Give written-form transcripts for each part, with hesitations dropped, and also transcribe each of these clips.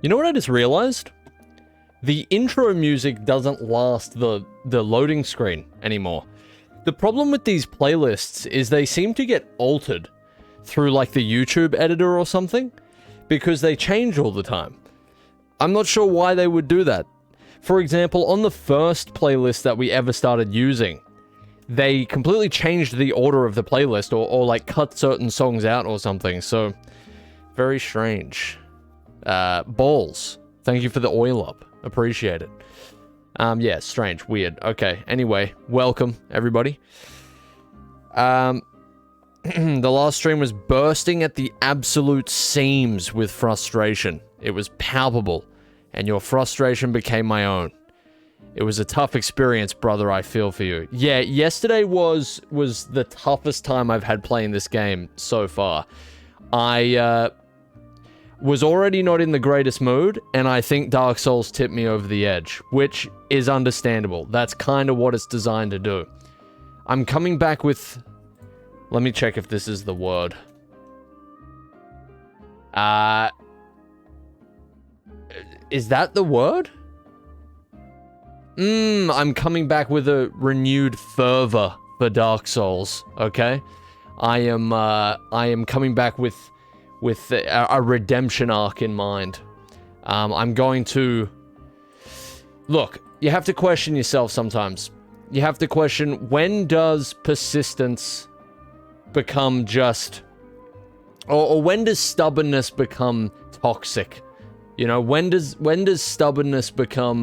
You know what I just realized? The intro music doesn't last the loading screen anymore. The problem with these playlists is they seem to get altered through like the YouTube editor or something, because they change all the time. I'm not sure why they would do that. For example, on the first playlist that we ever started using, they completely changed the order of the playlist or like cut certain songs out or something, so very strange. Balls, thank you for the oil up. Appreciate it. Yeah, strange, weird. Okay, anyway, welcome, everybody. The last stream was bursting at the absolute seams with frustration. It was palpable, and your frustration became my own. It was a tough experience, brother, I feel for you. Yeah, yesterday was the toughest time I've had playing this game so far. I, was already not in the greatest mood, and I think Dark Souls tipped me over the edge, which is understandable. That's kind of what it's designed to do. I'm coming back with... Let me check if this is the word. Is that the word? I'm coming back with a renewed fervor for Dark Souls, okay? I am coming back with a redemption arc in mind. I'm going to... Look, you have to question yourself sometimes. You have to question, when does persistence become just... Or when does stubbornness become toxic? You know, when does stubbornness become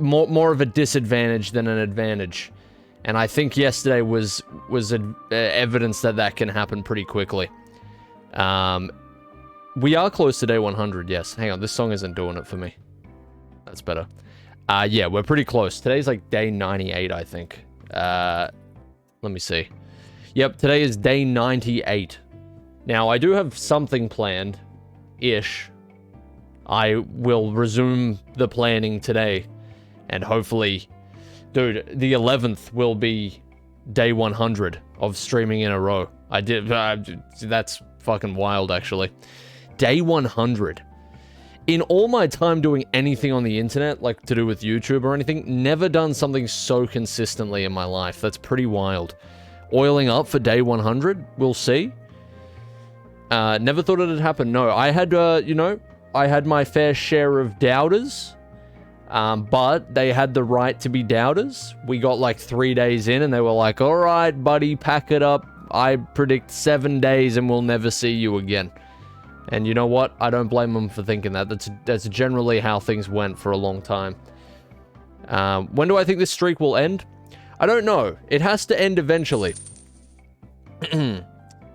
more of a disadvantage than an advantage? And I think yesterday was evidence that can happen pretty quickly. We are close to day 100, yes. Hang on, this song isn't doing it for me. That's better. Yeah, we're pretty close. Today's like day 98, I think. Let me see. Yep, today is day 98. Now, I do have something planned-ish. I will resume the planning today, and hopefully... Dude, the 11th will be day 100 of streaming in a row. I did... that's fucking wild, actually. Day 100. In all my time doing anything on the internet, like to do with YouTube or anything, never done something so consistently in my life. That's pretty wild. Oiling up for day 100? We'll see. Never thought it'd happen. No, I had, I had my fair share of doubters. But they had the right to be doubters. We got like 3 days in and they were like, all right, buddy, pack it up. I predict 7 days and we'll never see you again. And you know what? I don't blame them for thinking that. That's generally how things went for a long time. When do I think this streak will end? I don't know. It has to end eventually.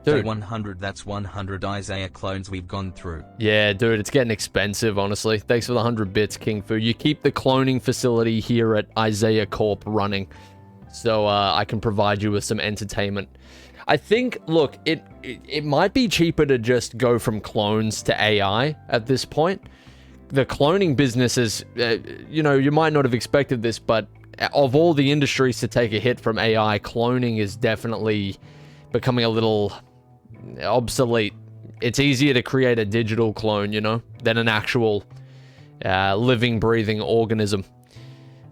Dude. 100, that's 100 Eyezayar clones we've gone through. Yeah, dude, it's getting expensive, honestly. Thanks for the 100 bits, King Fu. You keep the cloning facility here at Eyezayar Corp running, so I can provide you with some entertainment. I think, look, it might be cheaper to just go from clones to AI at this point. The cloning business is, you might not have expected this, but of all the industries to take a hit from AI, cloning is definitely becoming a little obsolete. It's easier to create a digital clone, than an actual living, breathing organism.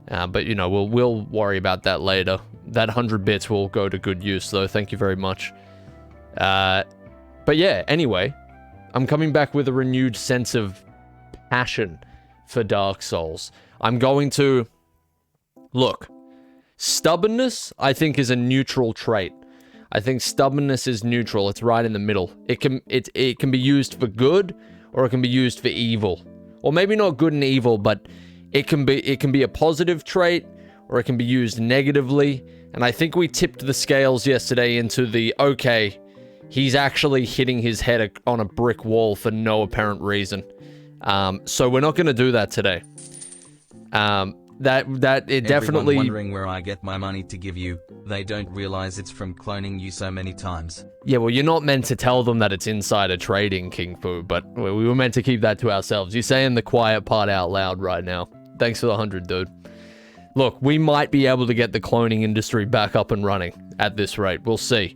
But, we'll worry about that later. That 100 bits will go to good use, though. Thank you very much. But yeah, anyway, I'm coming back with a renewed sense of passion for Dark Souls. I'm going to... Look, stubbornness, I think, is a neutral trait. I think stubbornness is neutral. It's right in the middle. It can be used for good, or it can be used for evil. Or maybe not good and evil, but it can be a positive trait, or it can be used negatively. And I think we tipped the scales yesterday into the, okay, he's actually hitting his head on a brick wall for no apparent reason. So we're not going to do that today. It definitely... wondering where I get my money to give you. They don't realize it's from cloning you so many times. Yeah, well, you're not meant to tell them that it's insider trading, King Fu, but we were meant to keep that to ourselves. You're saying the quiet part out loud right now. Thanks for the 100, dude. Look, we might be able to get the cloning industry back up and running at this rate. We'll see.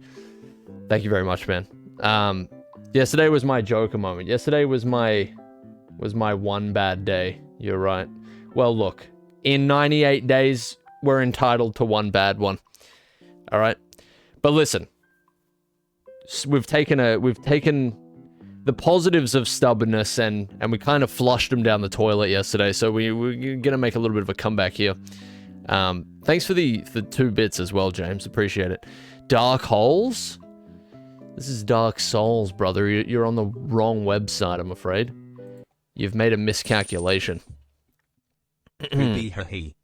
Thank you very much, man. Yesterday was my Joker moment. Yesterday was my Was my one bad day. You're right. Well, look. In 98 days, we're entitled to one bad one. Alright? But listen. We've taken the positives of stubbornness and we kind of flushed them down the toilet yesterday, so we're gonna make a little bit of a comeback here. Thanks for the 2 bits as well, James. Appreciate it. Dark Holes? This is Dark Souls, brother. You're on the wrong website, I'm afraid. You've made a miscalculation. Poopy.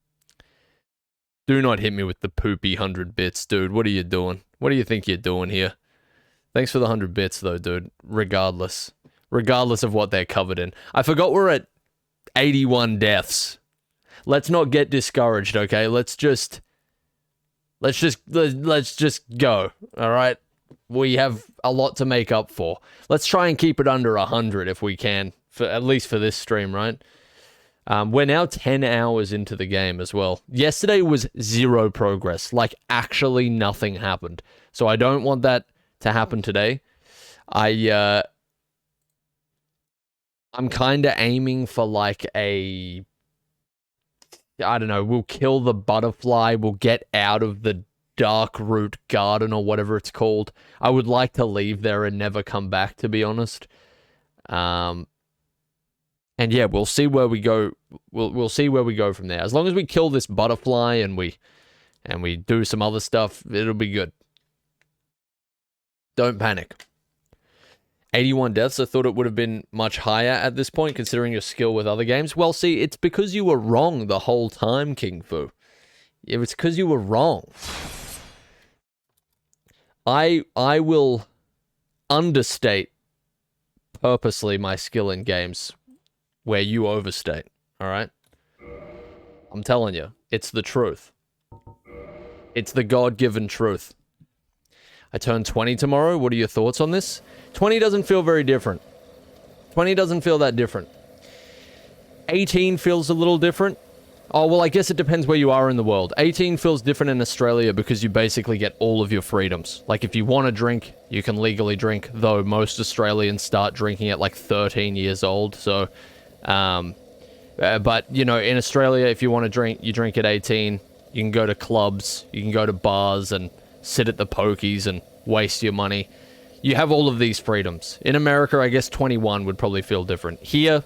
Do not hit me with the poopy 100 bits, dude. What are you doing? What do you think you're doing here? Thanks for the 100 bits, though, dude. Regardless of what they're covered in. I forgot we're at 81 deaths. Let's not get discouraged, okay? Let's just go, all right? We have a lot to make up for. Let's try and keep it under 100 if we can, at least for this stream, right? We're now 10 hours into the game as well. Yesterday was 0 progress. Like, actually nothing happened. So I don't want that to happen today. I'm kind of aiming for like I don't know, we'll kill the butterfly, we'll get out of the Darkroot garden or whatever it's called. I would like to leave there and never come back, to be honest. And yeah, we'll see where we go. We'll see where we go from there. As long as we kill this butterfly and we do some other stuff, it'll be good. Don't panic. 81 deaths, I thought it would have been much higher at this point, considering your skill with other games. Well, see, it's because you were wrong the whole time, King Fu. It's because you were wrong. I will understate purposely my skill in games where you overstate, alright? I'm telling you, it's the truth. It's the God-given truth. I turn 20 tomorrow. What are your thoughts on this? 20 doesn't feel very different. 20 doesn't feel that different. 18 feels a little different. Oh, well, I guess it depends where you are in the world. 18 feels different in Australia because you basically get all of your freedoms. Like, if you want to drink, you can legally drink, though most Australians start drinking at like 13 years old. So, but, you know, in Australia, if you want to drink, you drink at 18. You can go to clubs, you can go to bars and sit at the pokies and waste your money. You have all of these freedoms. In America, I guess 21 would probably feel different. Here,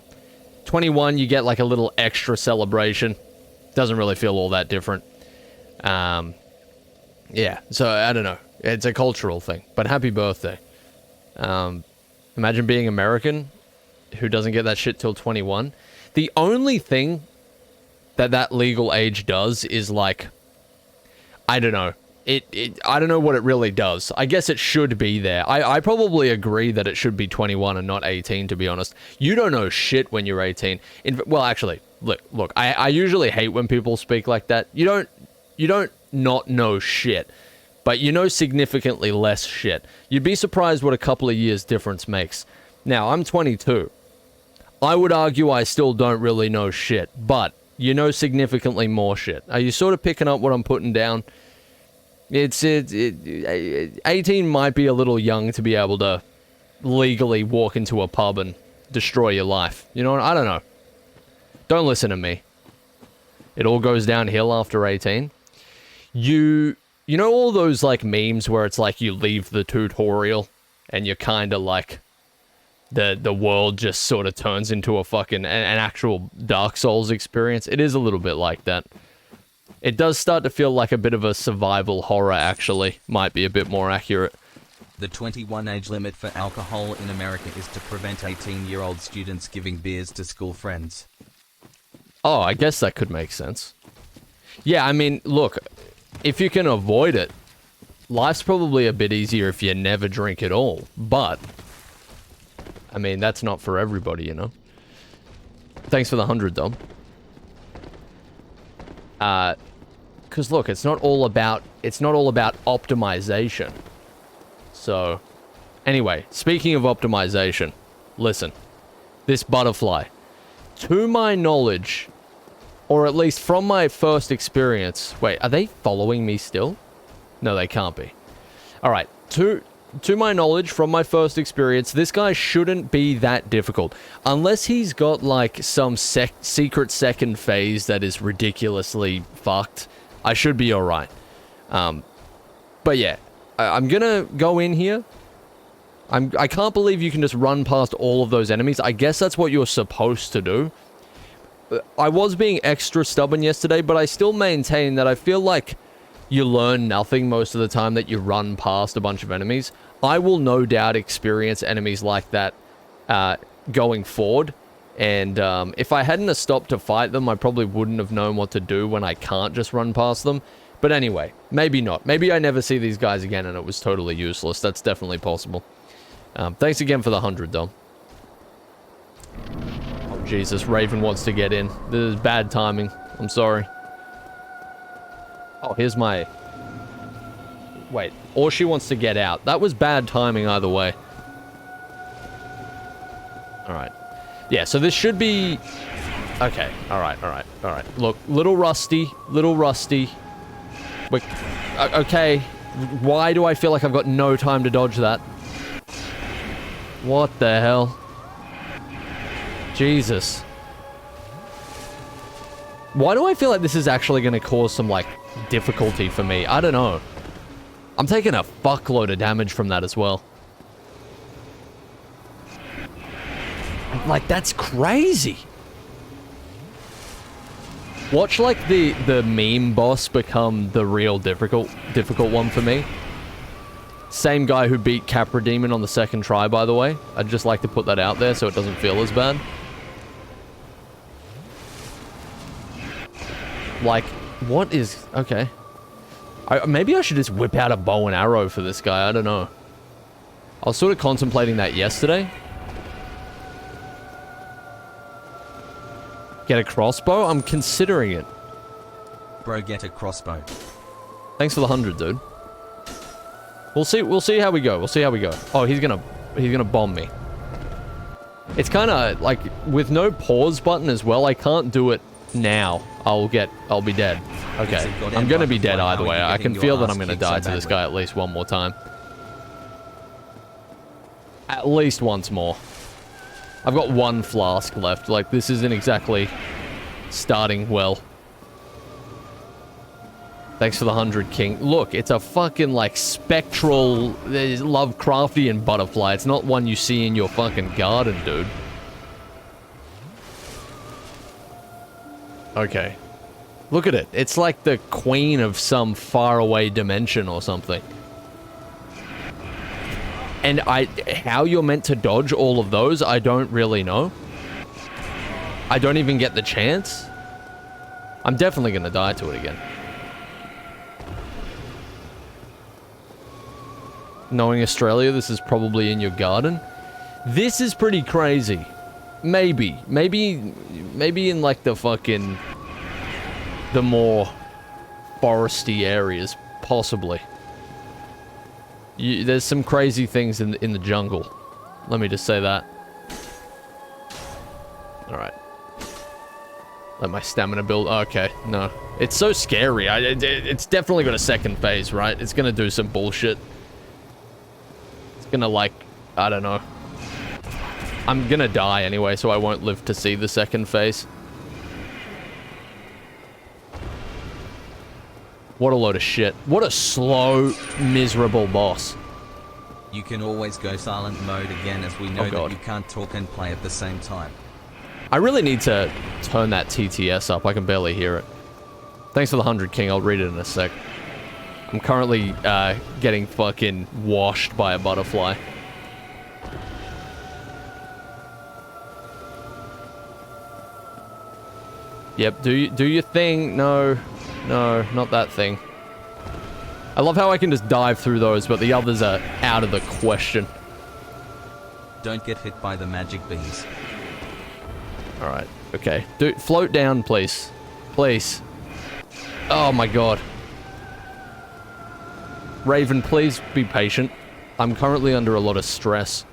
21, you get like a little extra celebration. Doesn't really feel all that different. Yeah, so I don't know. It's a cultural thing, but happy birthday. Imagine being American who doesn't get that shit till 21. The only thing that legal age does is like, I don't know. I don't know what it really does. I guess it should be there. I probably agree that it should be 21 and not 18, to be honest. You don't know shit when you're 18. Well, actually, look, I usually hate when people speak like that. You don't not know shit, but you know significantly less shit. You'd be surprised what a couple of years difference makes. Now, I'm 22. I would argue I still don't really know shit, but you know significantly more shit. Are you sort of picking up what I'm putting down? 18 might be a little young to be able to legally walk into a pub and destroy your life. You know what? I don't know. Don't listen to me. It all goes downhill after 18. You know all those like memes where it's like you leave the tutorial and you're kind of like the world just sort of turns into a fucking an actual Dark Souls experience? It is a little bit like that. It does start to feel like a bit of a survival horror, actually. Might be a bit more accurate. The 21 age limit for alcohol in America is to prevent 18-year-old students giving beers to school friends. Oh, I guess that could make sense. Yeah, I mean, look, if you can avoid it, life's probably a bit easier if you never drink at all. But, I mean, that's not for everybody, you know? Thanks for the 100, Dom. Because look, it's not all about optimization. So, anyway, speaking of optimization, listen, this butterfly, to my knowledge, or at least from my first experience, wait, are they following me still? No, they can't be. All right, to to my knowledge, from my first experience, this guy shouldn't be that difficult. Unless he's got, like, some secret second phase that is ridiculously fucked, I should be alright. But yeah, I'm gonna go in here. I can't believe you can just run past all of those enemies. I guess that's what you're supposed to do. I was being extra stubborn yesterday, but I still maintain that I feel like you learn nothing most of the time that you run past a bunch of enemies. I will no doubt experience enemies like that going forward. And if I hadn't have stopped to fight them, I probably wouldn't have known what to do when I can't just run past them. But anyway, maybe not. Maybe I never see these guys again and it was totally useless. That's definitely possible. Thanks again for the 100, Dom. Oh, Jesus. Raven wants to get in. This is bad timing. I'm sorry. Oh, here's my... Wait. Or she wants to get out. That was bad timing either way. Alright. Yeah, so this should be... Okay. Alright. Look, little rusty. Wait. Okay. Why do I feel like I've got no time to dodge that? What the hell? Jesus. Why do I feel like this is actually going to cause some, like, difficulty for me? I don't know. I'm taking a fuckload of damage from that as well. Like, that's crazy. Watch, like, the meme boss become the real difficult one for me. Same guy who beat Capra Demon on the second try, by the way. I'd just like to put that out there so it doesn't feel as bad. Like, what is... Okay. Maybe I should just whip out a bow and arrow for this guy. I don't know. I was sort of contemplating that yesterday. Get a crossbow? I'm considering it. Bro, get a crossbow. Thanks for the 100, dude. We'll see how we go. Oh, he's gonna bomb me. It's kind of like with no pause button as well. I can't do it now. I'll be dead. Okay. I'm gonna be dead either way. I can feel that I'm gonna die to this guy at least one more time. At least once more. I've got one flask left. Like, this isn't exactly starting well. Thanks for the 100, King. Look, it's a fucking, like, spectral Lovecraftian butterfly. It's not one you see in your fucking garden, dude. Okay. Look at it. It's like the queen of some faraway dimension or something. And how you're meant to dodge all of those, I don't really know. I don't even get the chance. I'm definitely gonna die to it again. Knowing Australia, this is probably in your garden. This is pretty crazy. Maybe in like the fucking... the more foresty areas, possibly. There's some crazy things in the jungle. Let me just say that. Alright. Let my stamina build. Okay, no. It's so scary. It's definitely got a second phase, right? It's gonna do some bullshit. It's gonna, like, I don't know. I'm gonna die anyway, so I won't live to see the second phase. What a load of shit. What a slow, miserable boss. You can always go silent mode again, as we know that you can't talk and play at the same time. I really need to turn that TTS up. I can barely hear it. Thanks for the 100, King. I'll read it in a sec. I'm currently getting fucking washed by a butterfly. Yep, do your thing. No, not that thing. I love how I can just dive through those, but the others are out of the question. Don't get hit by the magic bees. Alright, okay. Dude, float down, please. Please. Oh my god. Raven, please be patient. I'm currently under a lot of stress.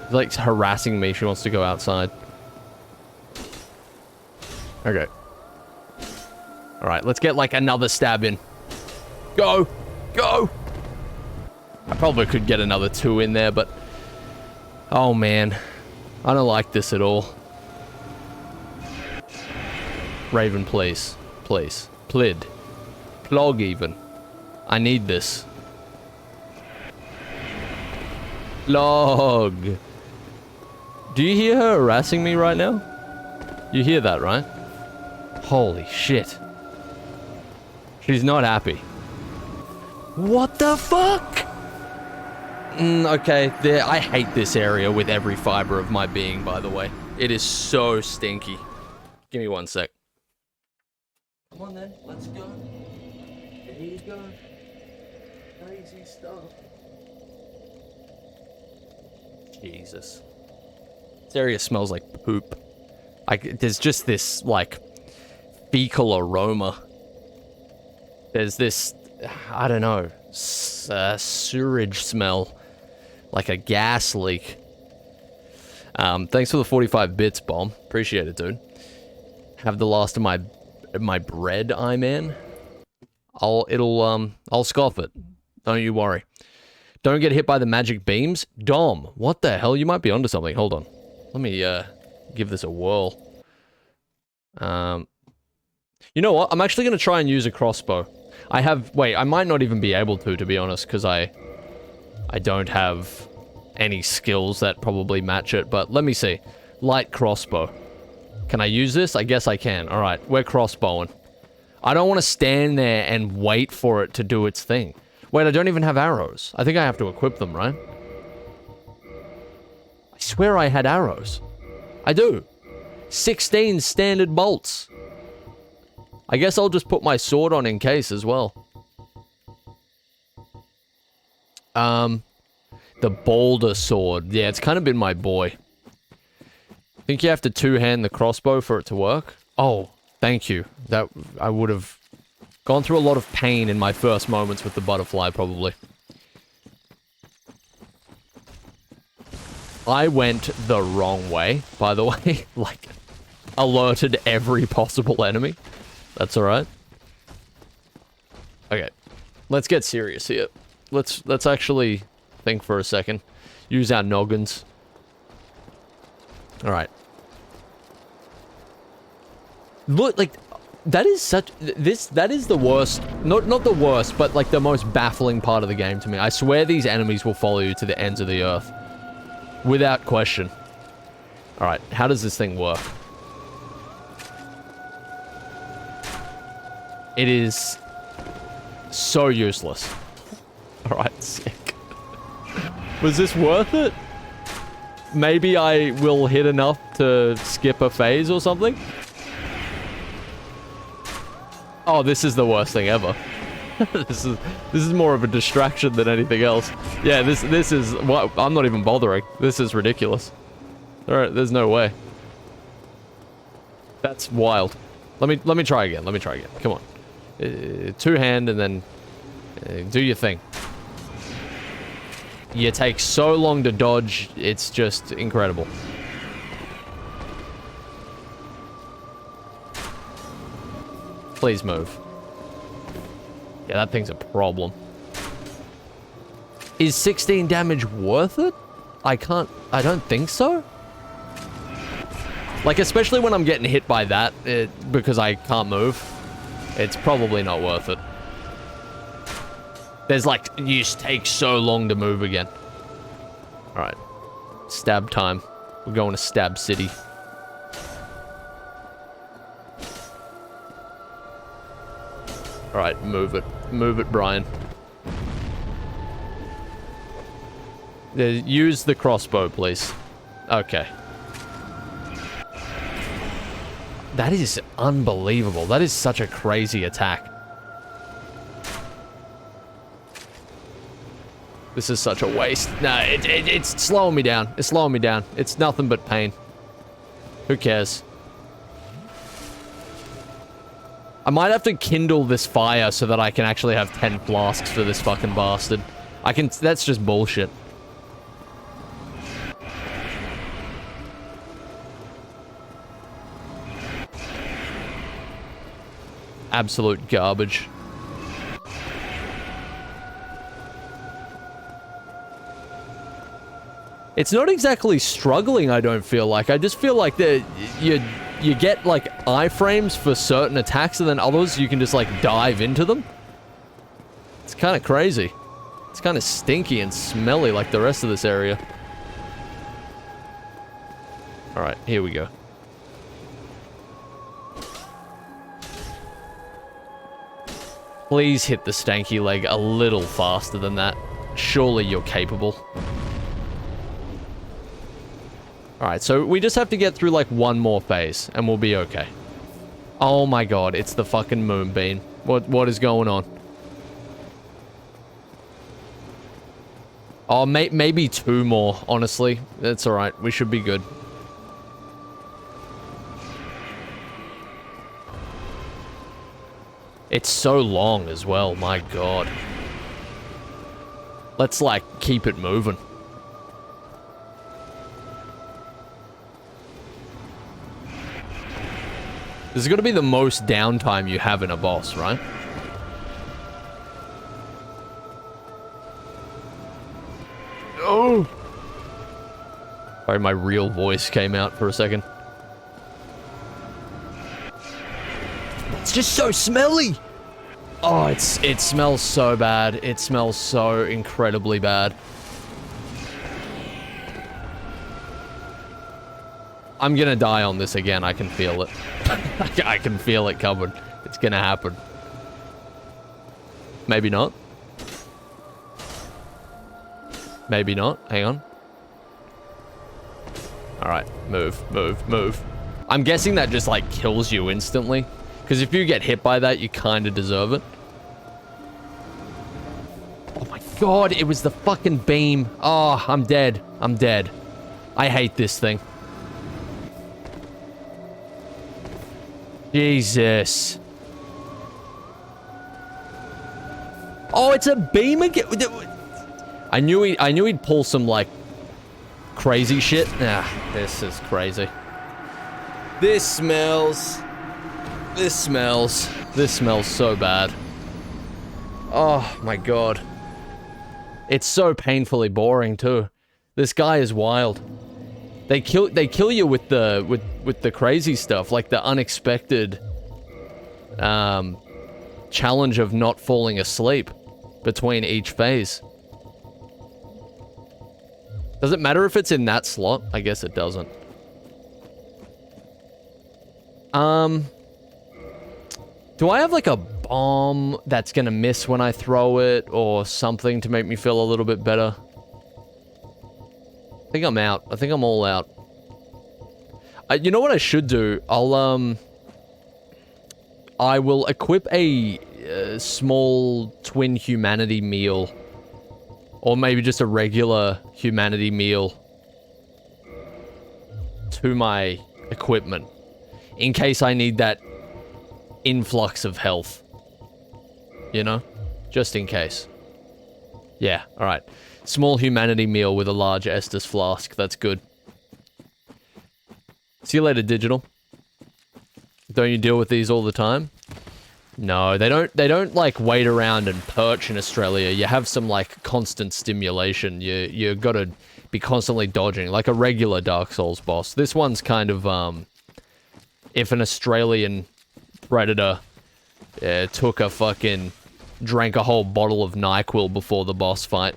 She's like harassing me. She wants to go outside. Okay. Alright, let's get like another stab in. Go! Go! Probably could get another 2 in there, but... Oh, man. I don't like this at all. Raven, please. Please. Plid. Plog, even. I need this. Log. Do you hear her harassing me right now? You hear that, right? Holy shit. She's not happy. What the fuck? Okay, there. I hate this area with every fiber of my being, by the way. It is so stinky. Give me 1 sec. Come on then, let's go. There you go. Crazy stuff. Jesus. This area smells like poop. There's just this, like, fecal aroma. There's this, I don't know, sewage smell. Like a gas leak. Thanks for the 45 bits, Bomb. Appreciate it, dude. Have the last of my bread, Eyman. I'll scoff it. Don't you worry. Don't get hit by the magic beams. Dom, what the hell? You might be onto something. Hold on. Let me, give this a whirl. You know what? I'm actually going to try and use a crossbow. Wait, I might not even be able to be honest, because I don't have any skills that probably match it, but let me see. Light crossbow. Can I use this? I guess I can. Alright, we're crossbowing. I don't want to stand there and wait for it to do its thing. Wait, I don't even have arrows. I think I have to equip them, right? I swear I had arrows. I do. 16 standard bolts. I guess I'll just put my sword on in case as well. The boulder sword. Yeah, it's kind of been my boy. I think you have to two-hand the crossbow for it to work. Oh, thank you. That I would have gone through a lot of pain in my first moments with the butterfly, probably. I went the wrong way, by the way. Like, alerted every possible enemy. That's alright. Okay. Let's get serious here. Let's actually think for a second. Use our noggins. Alright. Look, like, that is such... That is the worst... Not the worst, but, like, the most baffling part of the game to me. I swear these enemies will follow you to the ends of the earth. Without question. Alright, how does this thing work? It is... so useless. Alright, sick. Was this worth it? Maybe I will hit enough to skip a phase or something? Oh, this is the worst thing ever. This is more of a distraction than anything else. Yeah, this is what I'm not even bothering. This is ridiculous. Alright, there's no way. That's wild. Let me try again. Let me try again. Come on. Two-hand and then do your thing. You take so long to dodge, it's just incredible. Please move. Yeah, that thing's a problem. Is 16 damage worth it? I don't think so. Like, especially when I'm getting hit by that, because I can't move. It's probably not worth it. There's like, you just take so long to move again. Alright. Stab time. We're going to Stab City. Alright, move it. Move it, Brian. Use the crossbow, please. Okay. That is unbelievable. That is such a crazy attack. This is such a waste. No, it's slowing me down. It's slowing me down. It's nothing but pain. Who cares? I might have to kindle this fire so that I can actually have 10 flasks for this fucking bastard. That's just bullshit. Absolute garbage. It's not exactly struggling, I don't feel like. I just feel like you get, like, iframes for certain attacks, and then others you can just, like, dive into them. It's kind of crazy. It's kind of stinky and smelly like the rest of this area. Alright, here we go. Please hit the stanky leg a little faster than that. Surely you're capable. Alright, so we just have to get through, like, one more phase, and we'll be okay. Oh my god, it's the fucking moonbeam. What is going on? Oh, maybe 2 more, honestly. That's alright, we should be good. It's so long as well, my god. Let's, like, keep it moving. This is going to be the most downtime you have in a boss, right? Oh! Sorry, my real voice came out for a second. It's just so smelly! Oh, it smells so bad. It smells so incredibly bad. I'm gonna die on this again, I can feel it. I can feel it coming. It's gonna happen. Maybe not. Maybe not. Hang on. Alright, move, move, move. I'm guessing that just, like, kills you instantly. Because if you get hit by that, you kind of deserve it. Oh my god, it was the fucking beam. Oh, I'm dead. I'm dead. I hate this thing. Jesus. Oh, it's a beam again. I knew he'd pull some, like, crazy shit. Ah, this is crazy. This smells so bad. Oh my god. It's so painfully boring too. This guy is wild. They kill you with the crazy stuff, like the unexpected challenge of not falling asleep between each phase. Does it matter if it's in that slot? I guess it doesn't. Do I have like a bomb that's gonna miss when I throw it or something to make me feel a little bit better? I think I'm out. I think I'm all out. You know what I should do? I will equip a small twin humanity meal. Or maybe just a regular humanity meal to my equipment. In case I need that influx of health. You know? Just in case. Yeah, alright. Small humanity meal with a large Estus flask. That's good. See you later, Digital. Don't you deal with these all the time? No, they don't like wait around and perch in Australia. You have some like constant stimulation. You gotta be constantly dodging, like a regular Dark Souls boss. This one's kind of if an Australian predator drank a whole bottle of NyQuil before the boss fight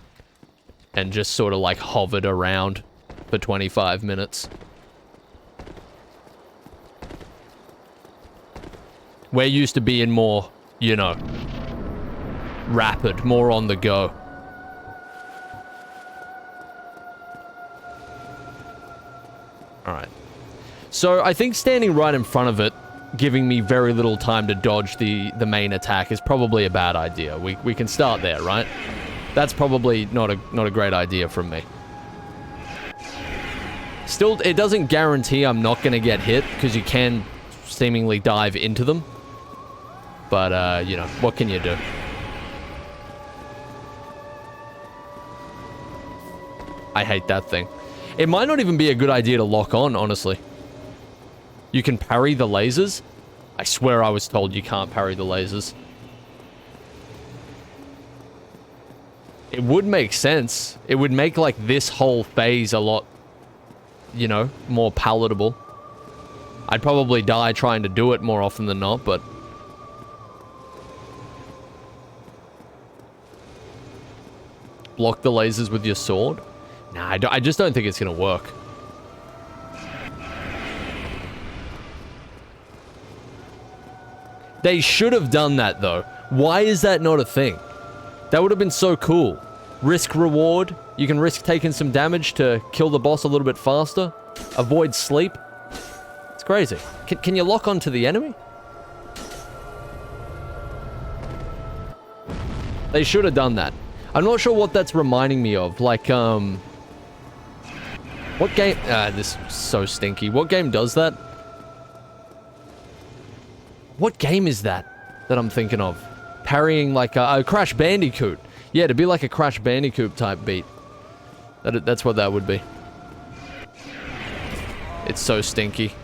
and just sort of like hovered around for 25 minutes. We're used to being more, you know, rapid, more on the go. Alright. So, I think standing right in front of it, giving me very little time to dodge the main attack is probably a bad idea. We can start there, right? That's probably not a great idea from me. Still, it doesn't guarantee I'm not going to get hit, because you can seemingly dive into them. But, you know, what can you do? I hate that thing. It might not even be a good idea to lock on, honestly. You can parry the lasers? I swear I was told you can't parry the lasers. It would make sense. It would make, like, this whole phase a lot, you know, more palatable. I'd probably die trying to do it more often than not, but... Block the lasers with your sword? Nah, I just don't think it's gonna work. They should have done that, though. Why is that not a thing? That would have been so cool. Risk reward. You can risk taking some damage to kill the boss a little bit faster. Avoid sleep. It's crazy. Can you lock onto the enemy? They should have done that. I'm not sure what that's reminding me of. Like, what game... this is so stinky. What game does that? What game is that I'm thinking of? Parrying like a Crash Bandicoot. Yeah, to be like a Crash Bandicoot type beat. That's what that would be. It's so stinky.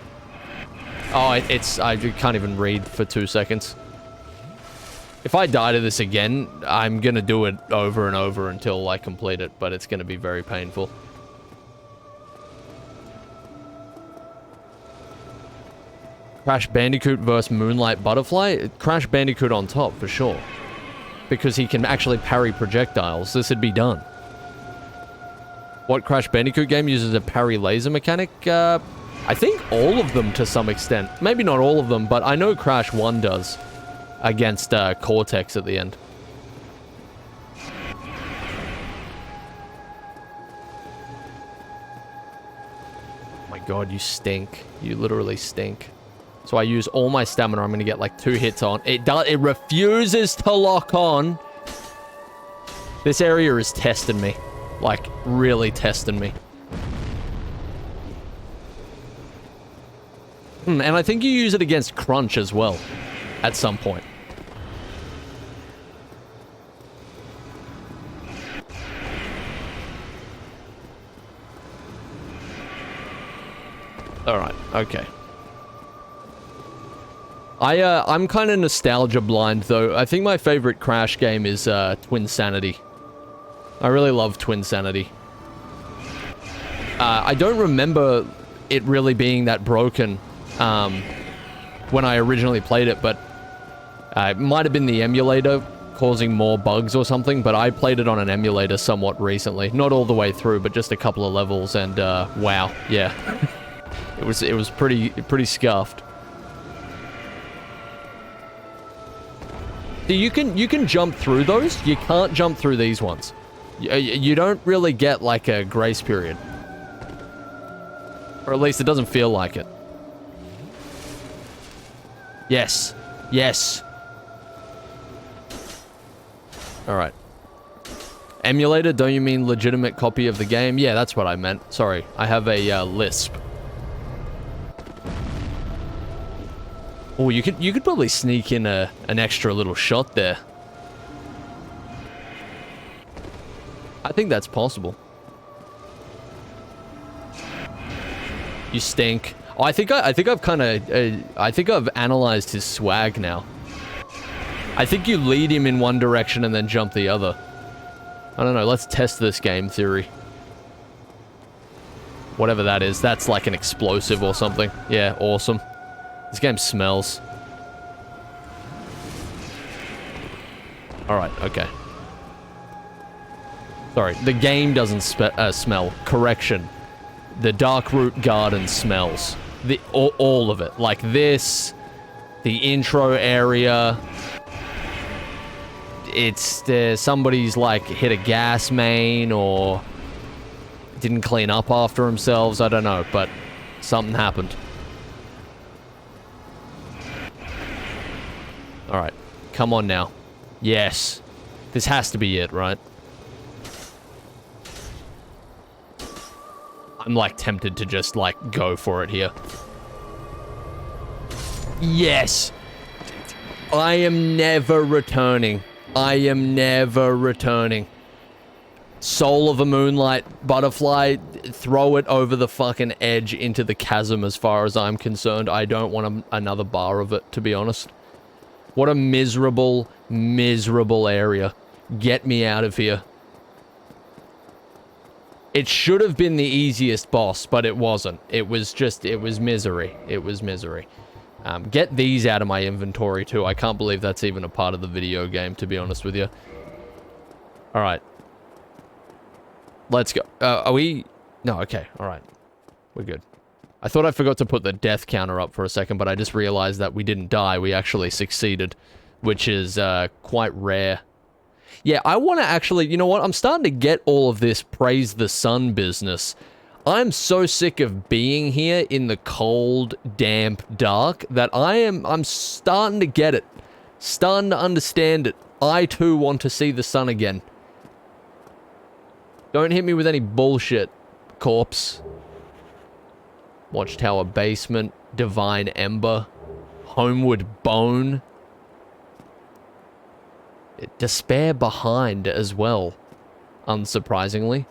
Oh, I can't even read for 2 seconds. If I die to this again, I'm gonna do it over and over until I complete it, but it's gonna be very painful. Crash Bandicoot versus Moonlight Butterfly? Crash Bandicoot on top, for sure. Because he can actually parry projectiles. This would be done. What Crash Bandicoot game uses a parry laser mechanic? I think all of them to some extent. Maybe not all of them, but I know Crash 1 does. Against Cortex at the end. Oh my god, you stink. You literally stink. So I use all my stamina. I'm gonna get like 2 hits on. It refuses to lock on. This area is testing me. Like, really testing me. And I think you use it against Crunch as well. At some point. Alright, okay. I'm kind of nostalgia blind, though. I think my favorite Crash game is, Twinsanity. I really love Twinsanity. I don't remember it really being that broken, when I originally played it, but it might have been the emulator causing more bugs or something, but I played it on an emulator somewhat recently. Not all the way through, but just a couple of levels, and, wow, yeah. It was pretty scuffed. So you can jump through those. You can't jump through these ones. You don't really get, like, a grace period. Or at least it doesn't feel like it. Yes. Yes. Alright. Emulator? Don't you mean legitimate copy of the game? Yeah, that's what I meant. Sorry. I have a, lisp. Oh, you could probably sneak in an extra little shot there. I think that's possible. You stink. Oh, I think I've analyzed his swag now. I think you lead him in one direction and then jump the other. I don't know, let's test this game theory. Whatever that is, that's like an explosive or something. Yeah, awesome. This game smells. Alright, okay. Sorry, the game doesn't smell. Correction. The Darkroot garden smells. All of it. Like this, the intro area. It's somebody's like hit a gas main or didn't clean up after themselves. I don't know, but something happened. Alright, come on now. Yes. This has to be it, right? I'm like tempted to just like go for it here. Yes! I am never returning. I am never returning. Soul of a Moonlight Butterfly, throw it over the fucking edge into the chasm as far as I'm concerned. I don't want another bar of it, to be honest. What a miserable, miserable area. Get me out of here. It should have been the easiest boss, but it wasn't. It was misery. It was misery. Get these out of my inventory, too. I can't believe that's even a part of the video game, to be honest with you. Alright. Let's go. Are we... No, okay. Alright. We're good. I thought I forgot to put the death counter up for a second, but I just realized that we didn't die. We actually succeeded, which is quite rare. Yeah, I want to actually... You know what? I'm starting to get all of this praise the sun business. I'm so sick of being here in the cold, damp, dark that I'm starting to get it. Starting to understand it. I too want to see the sun again. Don't hit me with any bullshit, corpse. Watchtower Basement, Divine Ember, Homeward Bone. Despair Behind as well, unsurprisingly.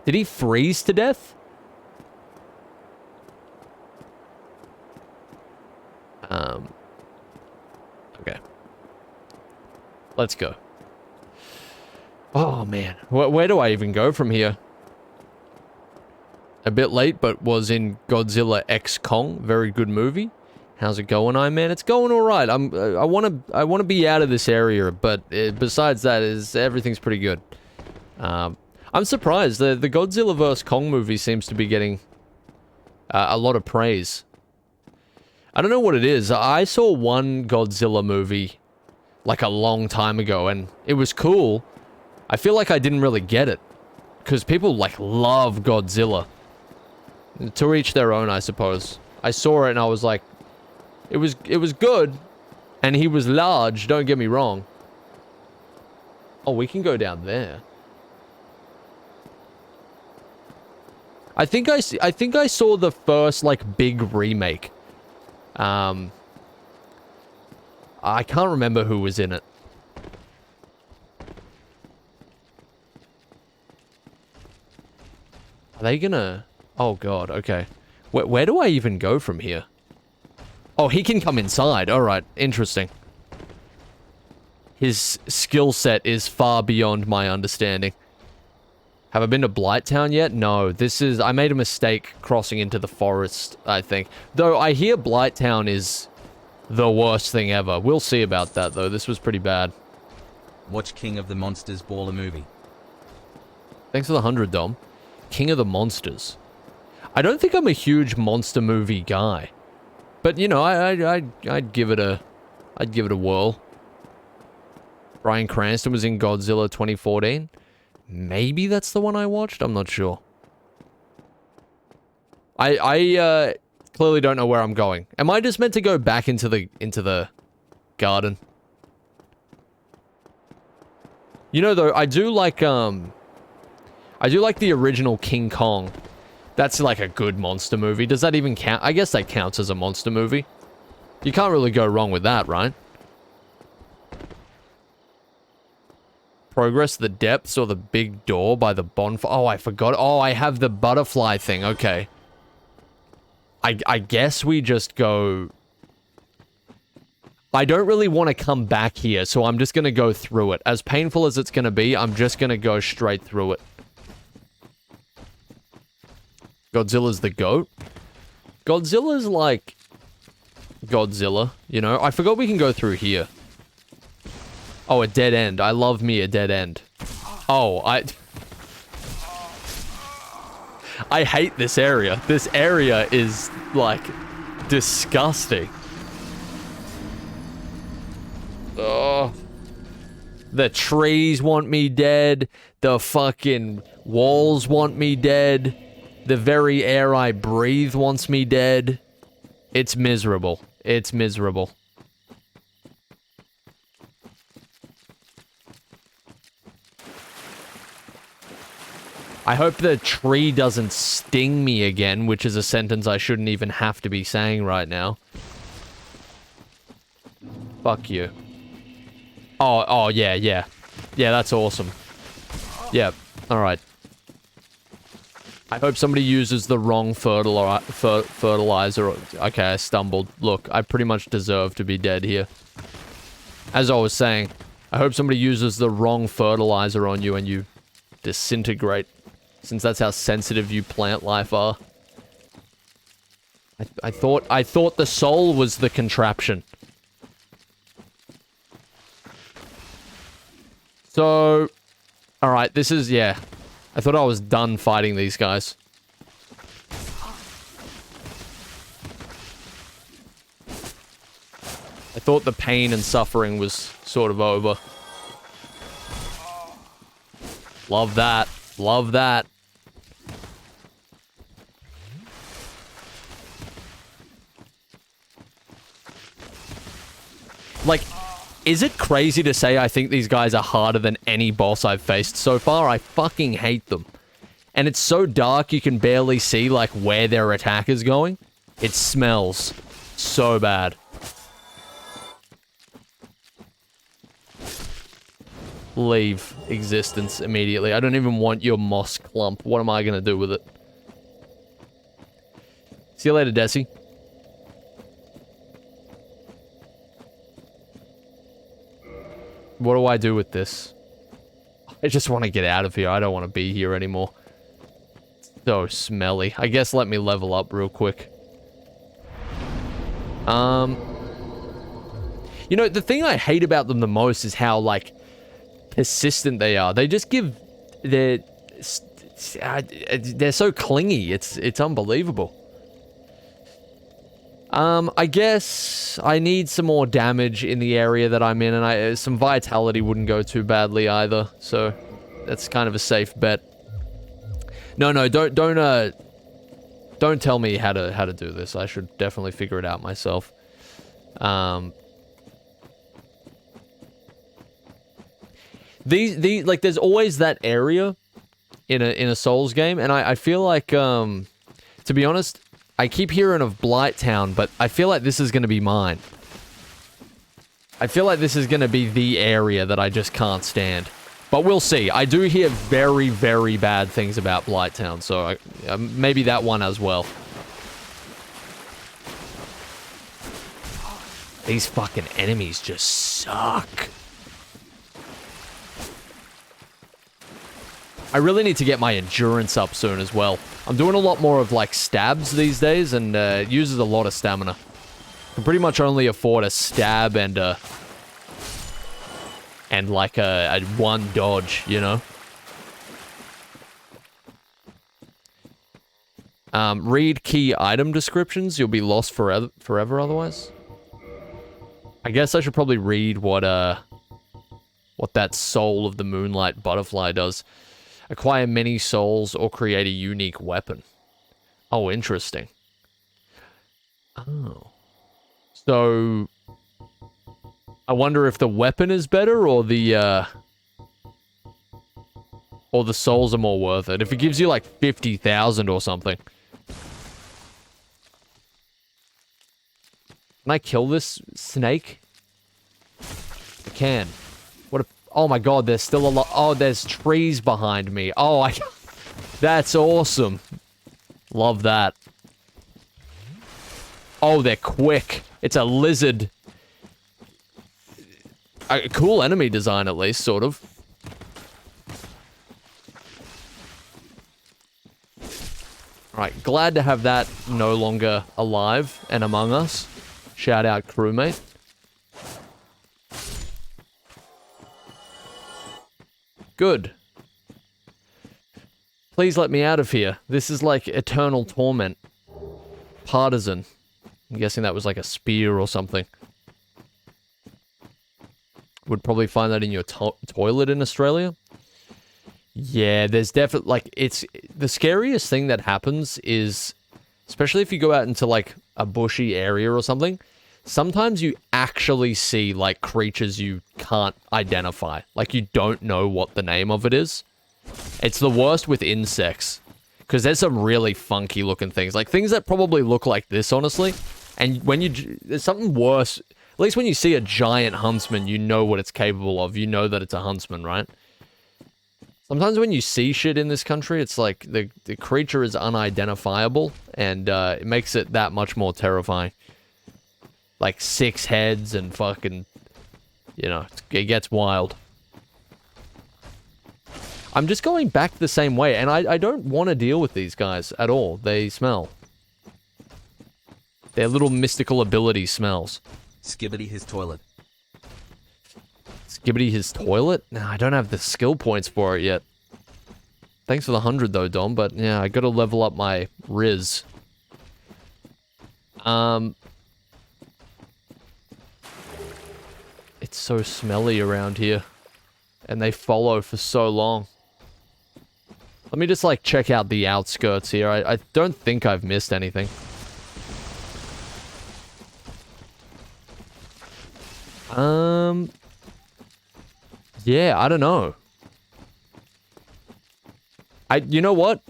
Did he freeze to death? Okay. Let's go. Oh, man. Where do I even go from here? A bit late, but was in Godzilla X Kong. Very good movie. How's it going, Iron Man? It's going all right. I want to be out of this area, but besides that, everything's pretty good. I'm surprised. The Godzilla vs. Kong movie seems to be getting a lot of praise. I don't know what it is. I saw one Godzilla movie like a long time ago, and it was cool. I feel like I didn't really get it because people like love Godzilla. To each their own, I suppose. I saw it and I was like, it was good, and he was large. Don't get me wrong. Oh, we can go down there. I think I saw the first like big remake. I can't remember who was in it. Are they gonna... Oh god, okay. Where do I even go from here? Oh, he can come inside. Alright, interesting. His skill set is far beyond my understanding. Have I been to Blighttown yet? No, this is... I made a mistake crossing into the forest, I think. Though, I hear Blighttown is the worst thing ever. We'll see about that, though. This was pretty bad. Watch King of the Monsters Baller movie. Thanks for the 100, Dom. King of the Monsters. I don't think I'm a huge monster movie guy. But, you know, I'd give it a... I'd give it a whirl. Bryan Cranston was in Godzilla 2014. Maybe that's the one I watched? I'm not sure. I clearly don't know where I'm going. Am I just meant to go back into the garden? You know, though, I do like the original King Kong. That's like a good monster movie. Does that even count? I guess that counts as a monster movie. You can't really go wrong with that, right? Progress the depths or the big door by the bonfire. Oh, I forgot. Oh, I have the butterfly thing. Okay. I guess we just go... I don't really want to come back here, so I'm just going to go through it. As painful as it's going to be, I'm just going to go straight through it. Godzilla's the goat? Godzilla's like... Godzilla, you know? I forgot we can go through here. Oh, a dead end. I love me a dead end. Oh, I hate this area. This area is, like, disgusting. Oh. The trees want me dead. The fucking walls want me dead. The very air I breathe wants me dead. It's miserable. It's miserable. I hope the tree doesn't sting me again, which is a sentence I shouldn't even have to be saying right now. Fuck you. Oh, yeah. Yeah, that's awesome. Yeah, alright. I hope somebody uses the wrong fertilizer. Okay, I stumbled. Look, I pretty much deserve to be dead here. As I was saying, I hope somebody uses the wrong fertilizer on you and you disintegrate. since that's how sensitive you plant life are. I thought the soul was the contraption. So, alright, this is, yeah. I thought I was done fighting these guys. I thought the pain and suffering was sort of over. Love that. Love that. Like, is it crazy to say I think these guys are harder than any boss I've faced so far? I fucking hate them. And it's so dark you can barely see, like, where their attack is going. It smells so bad. Leave existence immediately. I don't even want your moss clump. What am I gonna do with it? See you later, Desi. What do I do with this? I just want to get out of here. I don't want to be here anymore. It's so smelly. I guess let me level up real quick. You know, the thing I hate about them the most is how, like, persistent they are. They just give... They're so clingy. It's unbelievable. I guess I need some more damage in the area that I'm in, and some vitality wouldn't go too badly either, so that's kind of a safe bet. No, don't tell me how to do this. I should definitely figure it out myself. Like, there's always that area in a Souls game, and I feel like, to be honest, I keep hearing of Blighttown, but I feel like this is going to be mine. I feel like this is going to be the area that I just can't stand. But we'll see. I do hear very, very bad things about Blighttown, so maybe that one as well. These fucking enemies just suck. I really need to get my endurance up soon as well. I'm doing a lot more of, like, stabs these days, and it uses a lot of stamina. I can pretty much only afford a stab and like a one dodge, you know? Read key item descriptions. You'll be lost forever otherwise. I guess I should probably read what that soul of the Moonlight Butterfly does. Acquire many souls or create a unique weapon. Oh, interesting. Oh. So, I wonder if the weapon is better or the souls are more worth it. If it gives you like 50,000 or something. Can I kill this snake? I can. What a... Oh my god, there's still a lot... Oh, there's trees behind me. Oh, that's awesome. Love that. Oh, they're quick. It's a lizard. A cool enemy design, at least, sort of. Alright, glad to have that no longer alive and among us. Shout out, crewmate. Good. Please let me out of here. This is like eternal torment. Partisan. I'm guessing that was like a spear or something. Would probably find that in your toilet in Australia. Yeah, there's definitely, like, it's... The scariest thing that happens is, especially if you go out into, like, a bushy area or something, sometimes you actually see, like, creatures you can't identify. Like, you don't know what the name of it is. It's the worst with insects. Because there's some really funky looking things. Like, things that probably look like this, honestly. And when you... There's something worse. At least when you see a giant huntsman, you know what it's capable of. You know that it's a huntsman, right? Sometimes when you see shit in this country, it's like the creature is unidentifiable. And it makes it that much more terrifying. Like 6 heads and fucking... You know, it gets wild. I'm just going back the same way, and I don't want to deal with these guys at all. They smell. Their little mystical ability smells. Skibbity his toilet. Skibbity his toilet? Nah, I don't have the skill points for it yet. Thanks for the 100 though, Dom, but yeah, I gotta level up my Riz. It's so smelly around here. And they follow for so long. Let me just, like, check out the outskirts here. I don't think I've missed anything. Yeah, I don't know. You know what?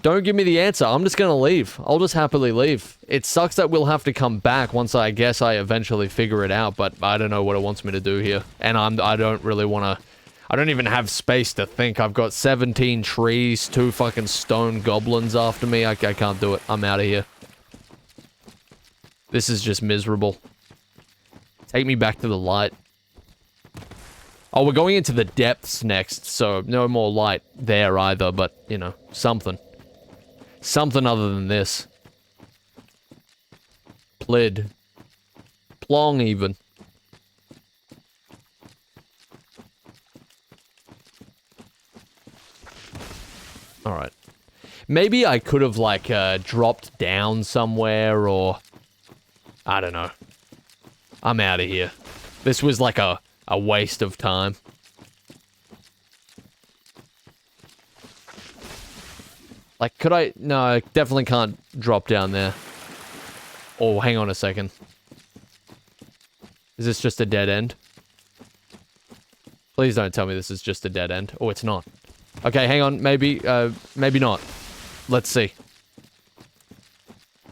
Don't give me the answer. I'm just gonna leave. I'll just happily leave. It sucks that we'll have to come back once I guess I eventually figure it out, but I don't know what it wants me to do here. And I don't really want to... I don't even have space to think. I've got 17 trees, 2 fucking stone goblins after me. I can't do it. I'm out of here. This is just miserable. Take me back to the light. Oh, we're going into the depths next, so no more light there either, but, you know, something. Something other than this. Plid. Plong, even. Alright. Maybe I could have, like, dropped down somewhere, or... I don't know. I'm out of here. This was like a waste of time. Like, could I... No, I definitely can't drop down there. Oh, hang on a second. Is this just a dead end? Please don't tell me this is just a dead end. Oh, it's not. Okay, hang on. Maybe, maybe not. Let's see.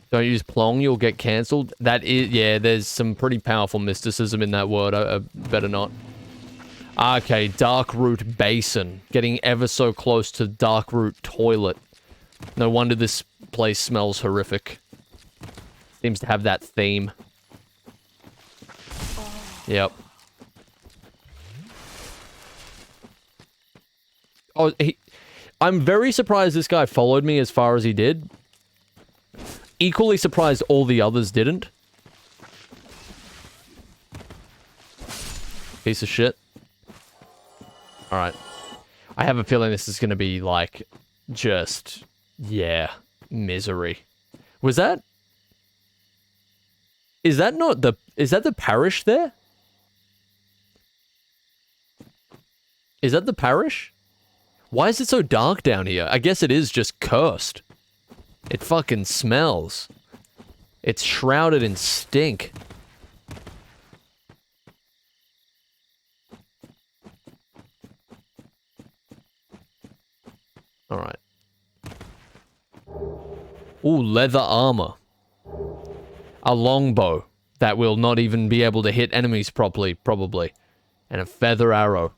Don't use plong, you'll get cancelled. That is... Yeah, there's some pretty powerful mysticism in that word. I better not. Okay, Darkroot Basin. Getting ever so close to Darkroot Toilet. No wonder this place smells horrific. Seems to have that theme. Yep. Oh, I'm very surprised this guy followed me as far as he did. Equally surprised all the others didn't. Piece of shit. Alright. I have a feeling this is gonna be, like, just... Yeah. Misery. Was that... Is that not the... Is that the parish there? Is that the parish? Why is it so dark down here? I guess it is just cursed. It fucking smells. It's shrouded in stink. Alright. Ooh, leather armor. A longbow that will not even be able to hit enemies properly, probably. And a feather arrow.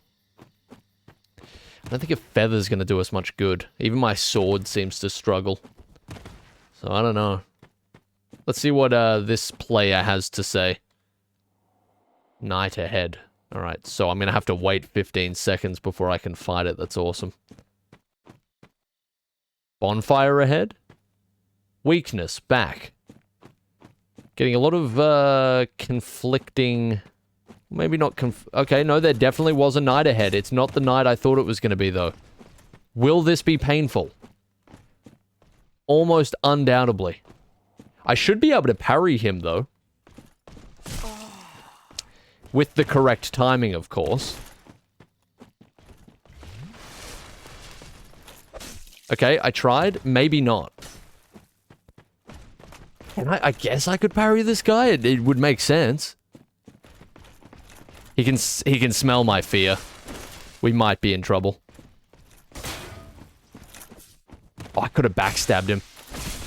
I don't think a feather's gonna do us much good. Even my sword seems to struggle. So, I don't know. Let's see what this player has to say. Night ahead. Alright, so I'm gonna have to wait 15 seconds before I can fight it. That's awesome. Bonfire ahead? Weakness, back. Getting a lot of, conflicting... Maybe not okay, no, there definitely was a night ahead. It's not the night I thought it was gonna be, though. Will this be painful? Almost undoubtedly. I should be able to parry him, though. With the correct timing, of course. Okay, I tried. Maybe not. Can I guess I could parry this guy? It would make sense. He can smell my fear. We might be in trouble. Oh, I could have backstabbed him.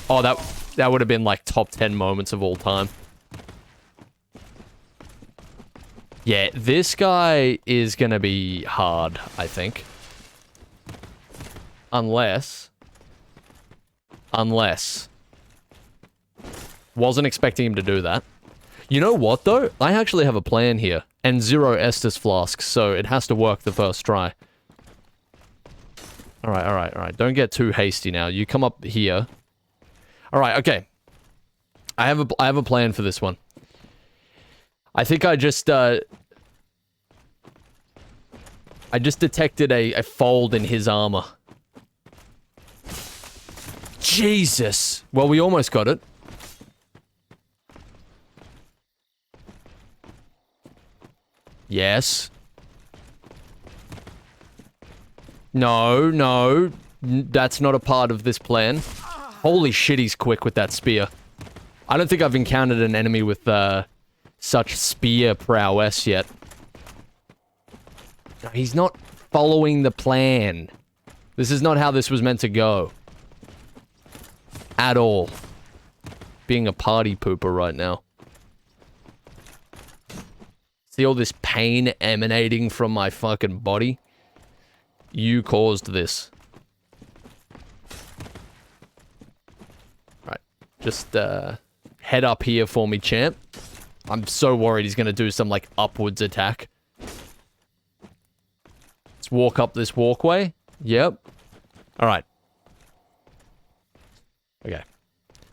Oh, that would have been like top 10 moments of all time. Yeah, this guy is gonna be hard, I think. Unless... Wasn't expecting him to do that. You know what, though? I actually have a plan here. And 0 Estus flasks, so it has to work the first try. Alright, alright, alright. Don't get too hasty now. You come up here. Alright, okay. I have a plan for this one. I think I just detected a fold in his armor. Jesus! Well, we almost got it. Yes. No, no. That's not a part of this plan. Holy shit, he's quick with that spear. I don't think I've encountered an enemy with, such spear prowess yet. No, he's not following the plan. This is not how this was meant to go. At all. Being a party pooper right now. See all this pain emanating from my fucking body? You caused this. Right. Just, head up here for me, champ. I'm so worried he's gonna do some, like, upwards attack. Let's walk up this walkway. Yep. Alright. Okay.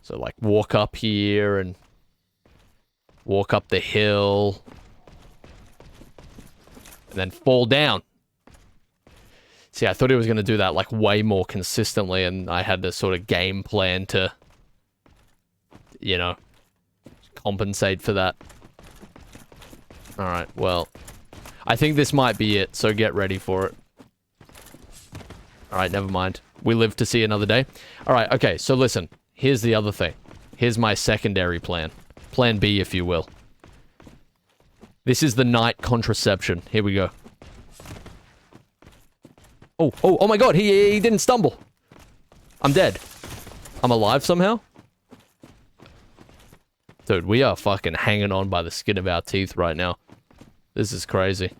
So, like, walk up here and walk up the hill. And then fall down. See, I thought he was going to do that, like, way more consistently, and I had this sort of game plan to, you know, compensate for that. Alright, well, I think this might be it, so get ready for it. Alright, never mind. We live to see another day. Alright, okay, so listen. Here's the other thing. Here's my secondary plan. Plan B, if you will. This is the night contraception. Here we go. Oh my god, he didn't stumble. I'm dead. I'm alive somehow? Dude, we are fucking hanging on by the skin of our teeth right now. This is crazy.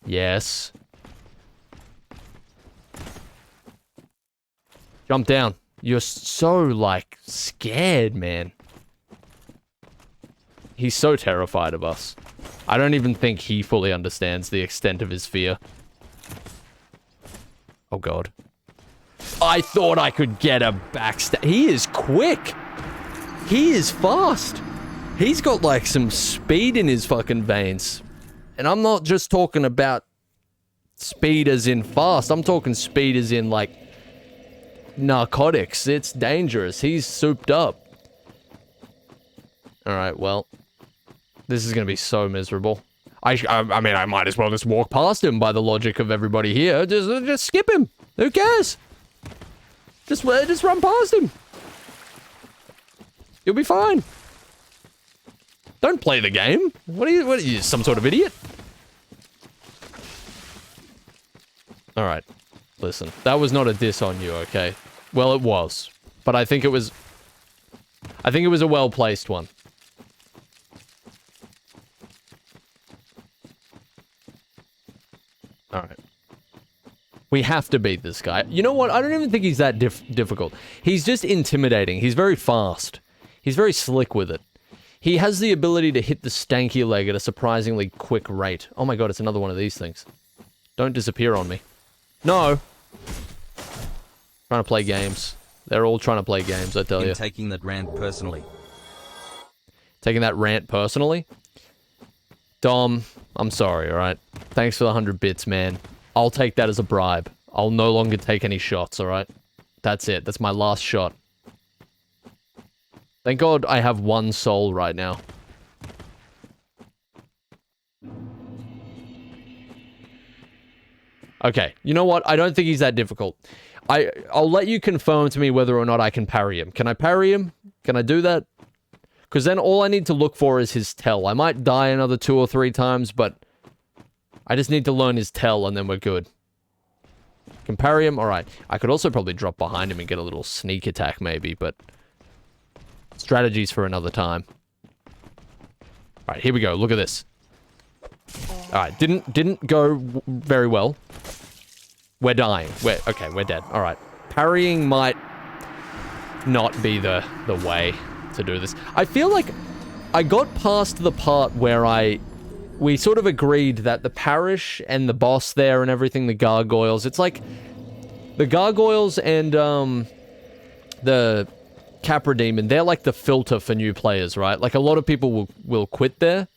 Yes. Jump down. You're so, like, scared, man. He's so terrified of us. I don't even think he fully understands the extent of his fear. Oh god. I thought I could get a backstab. He is quick. He is fast. He's got, like, some speed in his fucking veins. And I'm not just talking about speed as in fast. I'm talking speed as in, like, narcotics. It's dangerous. He's souped up. Alright, well. This is gonna be so miserable. I mean, I might as well just walk past him by the logic of everybody here. Just skip him. Who cares? Just run past him. You'll be fine. Don't play the game. What are you, some sort of idiot? Alright. Listen, that was not a diss on you, okay? Well, it was. But I think it was a well-placed one. Alright. We have to beat this guy. You know what? I don't even think he's that difficult. He's just intimidating. He's very fast. He's very slick with it. He has the ability to hit the stanky leg at a surprisingly quick rate. Oh my god, it's another one of these things. Don't disappear on me. No! Trying to play games. They're all trying to play games, I tell you. Taking that rant personally. Taking that rant personally? Dom, I'm sorry, alright? Thanks for the 100 bits, man. I'll take that as a bribe. I'll no longer take any shots, alright? That's it. That's my last shot. Thank God I have one soul right now. Okay, you know what? I don't think he's that difficult. I'll let you confirm to me whether or not I can parry him. Can I parry him? Can I do that? Because then all I need to look for is his tell. I might die another 2 or 3 times, but I just need to learn his tell and then we're good. Can parry him? Alright. I could also probably drop behind him and get a little sneak attack maybe, but strategies for another time. Alright, here we go. Look at this. Alright, didn't go very well. We're dying. Okay, we're dead. Alright. Parrying might not be the way to do this. I feel like I got past the part where I we sort of agreed that the parish and the boss there and everything, the gargoyles, it's like the gargoyles and the Capra Demon, they're like the filter for new players, right? Like a lot of people will quit there.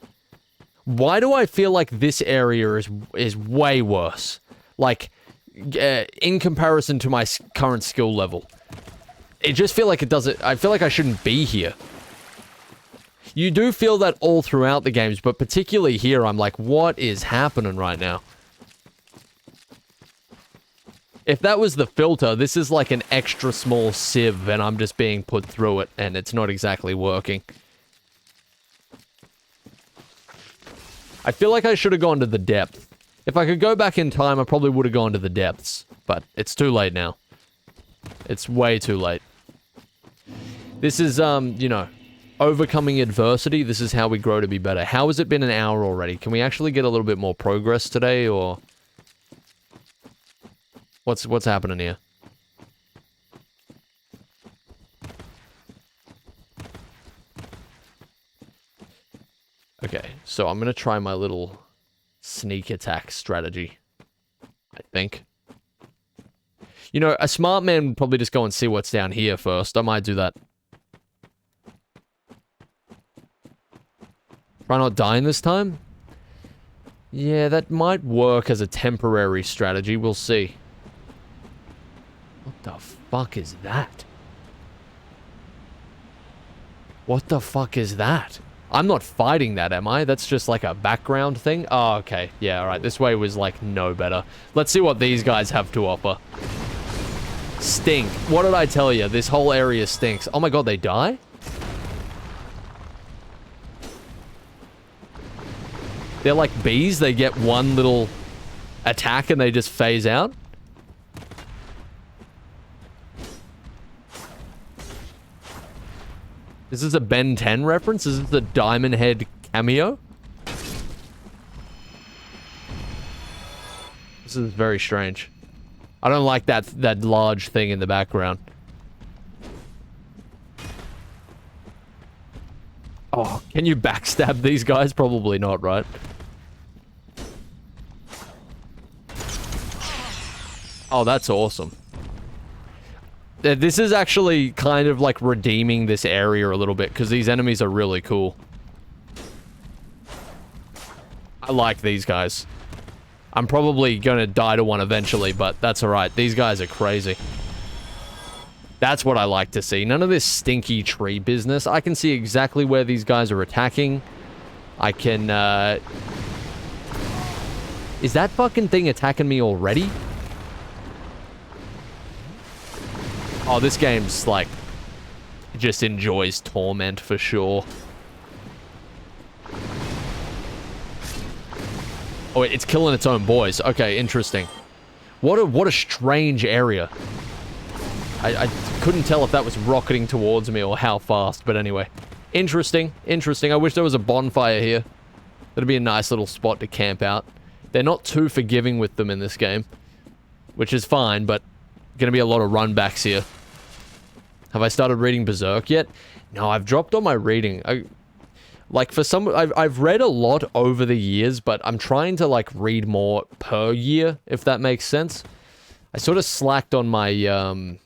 Why do I feel like this area is way worse? Like, in comparison to my current skill level. It just feel like it doesn't... I feel like I shouldn't be here. You do feel that all throughout the games, but particularly here, I'm like, what is happening right now? If that was the filter, this is like an extra small sieve, and I'm just being put through it, and it's not exactly working. I feel like I should have gone to the depth. If I could go back in time, I probably would have gone to the depths. But it's too late now. It's way too late. This is, you know, overcoming adversity. This is how we grow to be better. How has it been an hour already? Can we actually get a little bit more progress today, or... What's happening here? Okay, so I'm gonna try my little sneak attack strategy. I think. You know, a smart man would probably just go and see what's down here first. I might do that. Try not dying this time? Yeah, that might work as a temporary strategy. We'll see. What the fuck is that? What the fuck is that? I'm not fighting that, am I? That's just like a background thing? Oh, okay. Yeah, alright. This way was like no better. Let's see what these guys have to offer. Stink. What did I tell you? This whole area stinks. Oh my god, they die? They're like bees. They get one little attack and they just phase out. Is this a Ben 10 reference? Is this the Diamond Head cameo? This is very strange. I don't like that large thing in the background. Oh, can you backstab these guys? Probably not, right? Oh, that's awesome. This is actually kind of like redeeming this area a little bit, because these enemies are really cool. I like these guys. I'm probably going to die to one eventually, but that's alright. These guys are crazy. That's what I like to see. None of this stinky tree business. I can see exactly where these guys are attacking. I can, Is that fucking thing attacking me already? Oh, this game's, like, just enjoys torment for sure. Oh, wait, it's killing its own boys. Okay, interesting. What a strange area. I couldn't tell if that was rocketing towards me or how fast, but anyway. Interesting, interesting. I wish there was a bonfire here. That'd be a nice little spot to camp out. They're not too forgiving with them in this game, which is fine, but gonna be a lot of runbacks here. Have I started reading Berserk yet? No, I've dropped on my reading. I've read a lot over the years, but I'm trying to, like, read more per year, if that makes sense. I sort of slacked on my,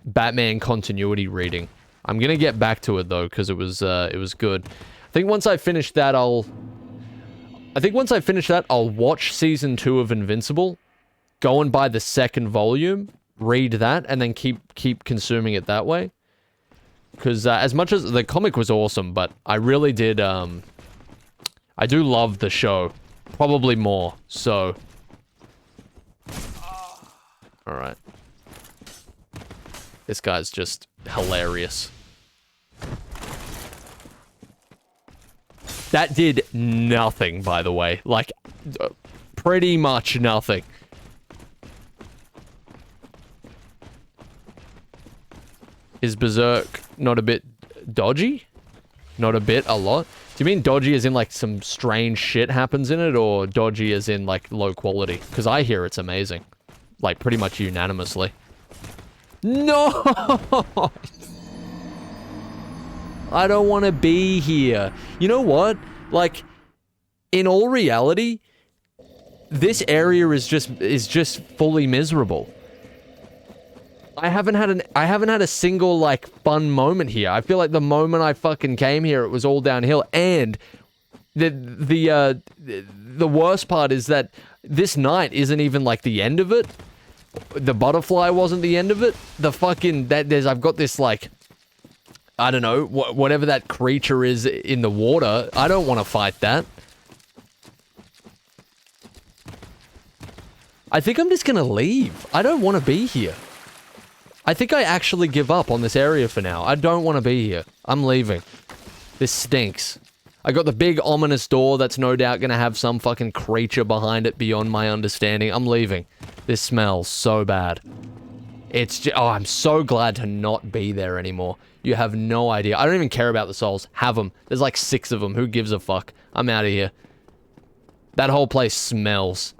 Batman continuity reading. I'm gonna get back to it, though, because it was good. I think once I finish that, I'll watch Season 2 of Invincible, go and buy the second volume, read that, and then keep consuming it that way. Because as much as the comic was awesome, but I really did, I do love the show. Probably more, so. Alright. This guy's just hilarious. That did nothing, by the way. Like, pretty much nothing. Is Berserk not a bit dodgy? Not a bit, a lot? Do you mean dodgy as in, like, some strange shit happens in it, or dodgy as in, like, low quality? Because I hear it's amazing. Like, pretty much unanimously. No! I don't want to be here. You know what? Like, in all reality, this area is just fully miserable. I haven't had a single, like, fun moment here. I feel like the moment I fucking came here, it was all downhill. And the worst part is that this night isn't even, like, the end of it. The butterfly wasn't the end of it. The fucking, I've got this, like, I don't know, whatever that creature is in the water. I don't want to fight that. I think I'm just gonna leave. I don't want to be here. I think I actually give up on this area for now. I don't want to be here. I'm leaving. This stinks. I got the big ominous door that's no doubt gonna have some fucking creature behind it beyond my understanding. I'm leaving. This smells so bad. It's just, oh, I'm so glad to not be there anymore. You have no idea. I don't even care about the souls. Have them. There's like 6 of them. Who gives a fuck? I'm out of here. That whole place smells.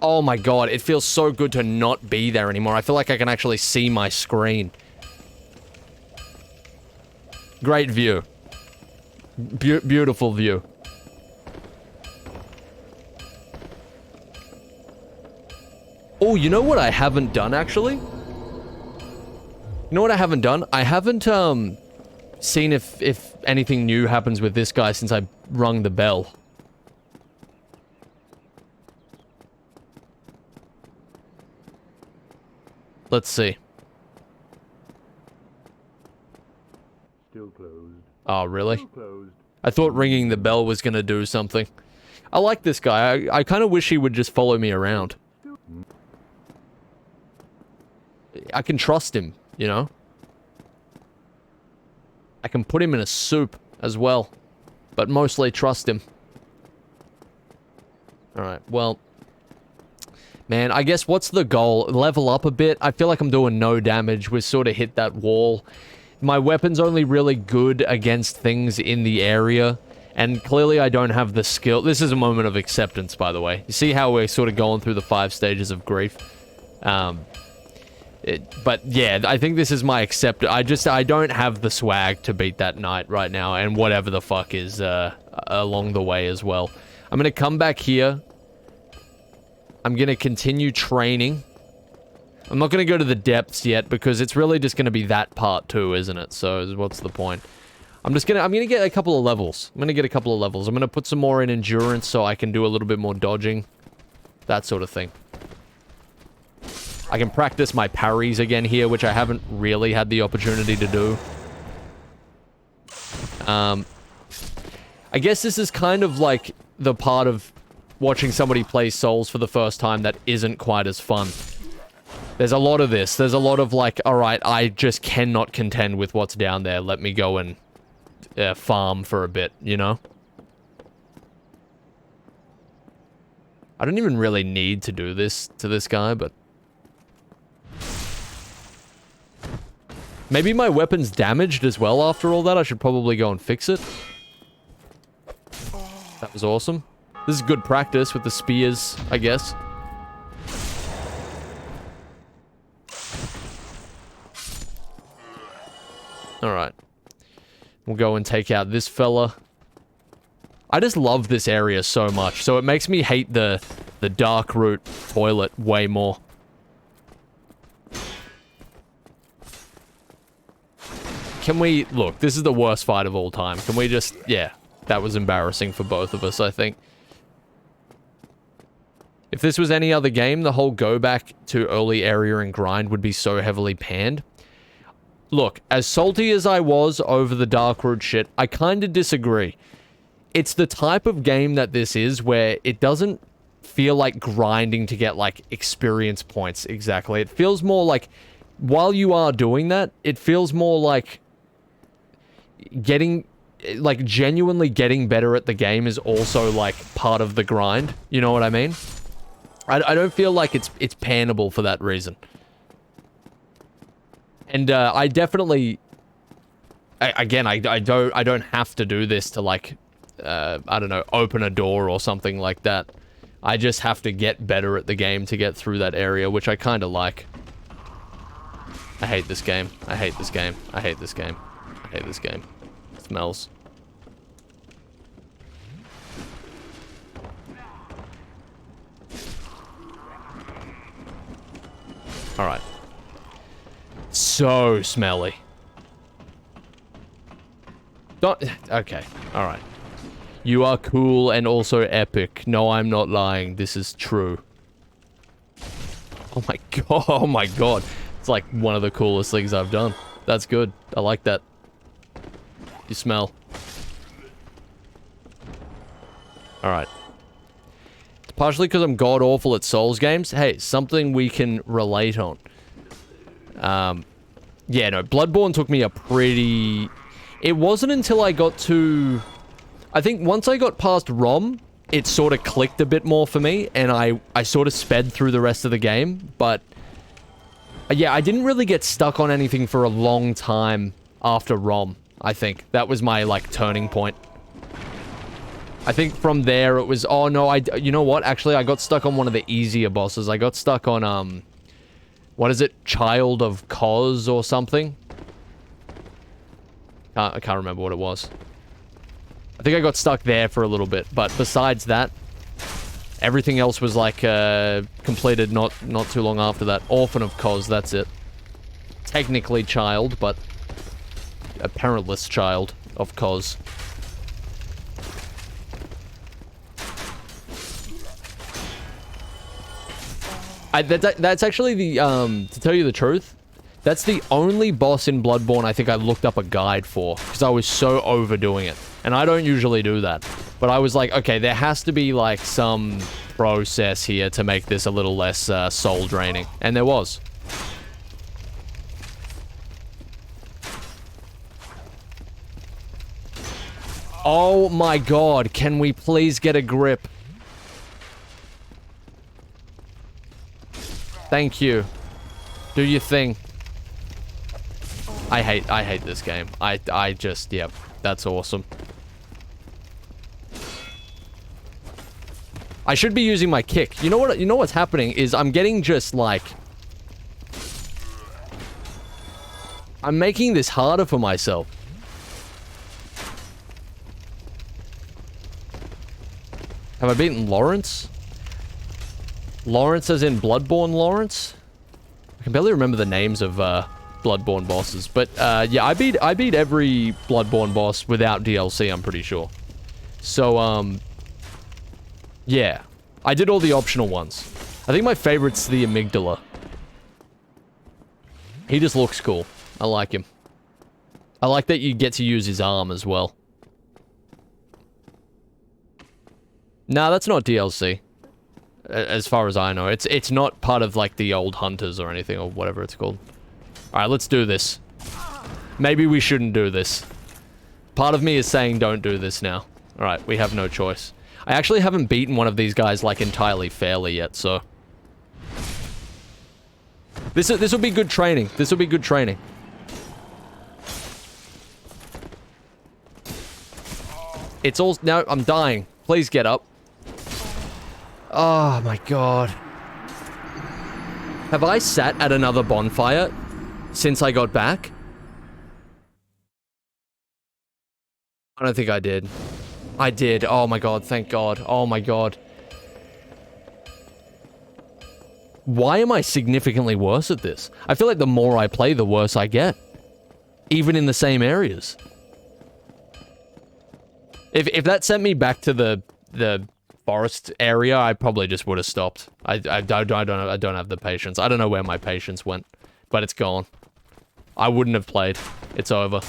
Oh my god, it feels so good to not be there anymore. I feel like I can actually see my screen. Great view. Beautiful view. Oh, you know what I haven't done, actually? You know what I haven't done? I haven't, seen if anything new happens with this guy since I rung the bell. Let's see. Still closed. Oh, really? Still closed. I thought ringing the bell was gonna do something. I like this guy. I kind of wish he would just follow me around. I can trust him, you know? I can put him in a soup as well, but mostly trust him. Alright, well... Man, I guess what's the goal? Level up a bit? I feel like I'm doing no damage. We've sort of hit that wall. My weapon's only really good against things in the area, and clearly I don't have the skill. This is a moment of acceptance, by the way. You see how we're sort of going through the 5 stages of grief? But yeah, I think this is my acceptance. I don't have the swag to beat that knight right now, and whatever the fuck is along the way as well. I'm gonna come back here. I'm gonna continue training. I'm not gonna go to the depths yet because it's really just gonna be that part too, isn't it? So what's the point? I'm gonna get a couple of levels. I'm gonna put some more in endurance so I can do a little bit more dodging. That sort of thing. I can practice my parries again here, which I haven't really had the opportunity to do. I guess this is kind of like the part of watching somebody play Souls for the first time that isn't quite as fun. There's a lot of this. There's a lot of like, alright, I just cannot contend with what's down there. Let me go and farm for a bit, you know? I don't even really need to do this to this guy, but... Maybe my weapon's damaged as well after all that. I should probably go and fix it. That was awesome. This is good practice with the spears, I guess. Alright. We'll go and take out this fella. I just love this area so much, so it makes me hate the Darkroot toilet way more. Can we... Look, this is the worst fight of all time. Can we just... Yeah, that was embarrassing for both of us, I think. If this was any other game, the whole go back to early area and grind would be so heavily panned. Look, as salty as I was over the Darkroot shit, I kind of disagree. It's the type of game that this is where it doesn't feel like grinding to get, like, experience points exactly. It feels more like, while you are doing that, it feels more like getting... Like, genuinely getting better at the game is also, like, part of the grind. You know what I mean? I don't feel like it's pannable for that reason. And, I definitely... Again, I don't have to do this to, like, I don't know, open a door or something like that. I just have to get better at the game to get through that area, which I kind of like. I hate this game. I hate this game. I hate this game. I hate this game. It smells. Alright. So smelly. Don't... Okay. Alright. You are cool and also epic. No, I'm not lying. This is true. Oh my god. Oh my god. It's like one of the coolest things I've done. That's good. I like that. You smell. Alright. It's partially because I'm god-awful at Souls games. Hey, something we can relate on. Yeah, no, Bloodborne took me a pretty... It wasn't until I got to... I think once I got past Rom, it sort of clicked a bit more for me, and I sort of sped through the rest of the game, but... Yeah, I didn't really get stuck on anything for a long time after Rom, I think. That was my, like, turning point. I think from there it was... Oh, no, you know what? Actually, I got stuck on one of the easier bosses. I got stuck on, what is it? Child of Kos or something? I can't remember what it was. I think I got stuck there for a little bit, but besides that, everything else was like completed not too long after that. Orphan of Kos, that's it. Technically child, but a parentless child of Kos. That's actually the to tell you the truth, that's the only boss in Bloodborne I think I looked up a guide for, because I was so overdoing it. And I don't usually do that. But I was like, okay, there has to be, like, some process here to make this a little less soul draining. And there was. Oh my god, can we please get a grip? Thank you. Do your thing. I hate this game. I just, yep, that's awesome. I should be using my kick. You know what's happening is I'm getting just like... I'm making this harder for myself. Have I beaten Lawrence? Lawrence as in Bloodborne Lawrence? I can barely remember the names of Bloodborne bosses, but yeah, I beat every Bloodborne boss without DLC, I'm pretty sure. So yeah, I did all the optional ones. I think my favorite's the Amygdala. He just looks cool. I like him. I like that you get to use his arm as well. Nah, that's not DLC. As far as I know. It's not part of, like, the old Hunters or anything, or whatever it's called. Alright, let's do this. Maybe we shouldn't do this. Part of me is saying don't do this now. Alright, we have no choice. I actually haven't beaten one of these guys, like, entirely fairly yet, so... This will be good training. This will be good training. It's all... No, I'm dying. Please get up. Oh my god. Have I sat at another bonfire since I got back? I don't think I did. I did. Oh my god, thank god. Oh my god. Why am I significantly worse at this? I feel like the more I play, the worse I get. Even in the same areas. If that sent me back to the forest area, I probably just would have stopped. I don't have the patience. I don't know where my patience went, but it's gone. I wouldn't have played. It's over.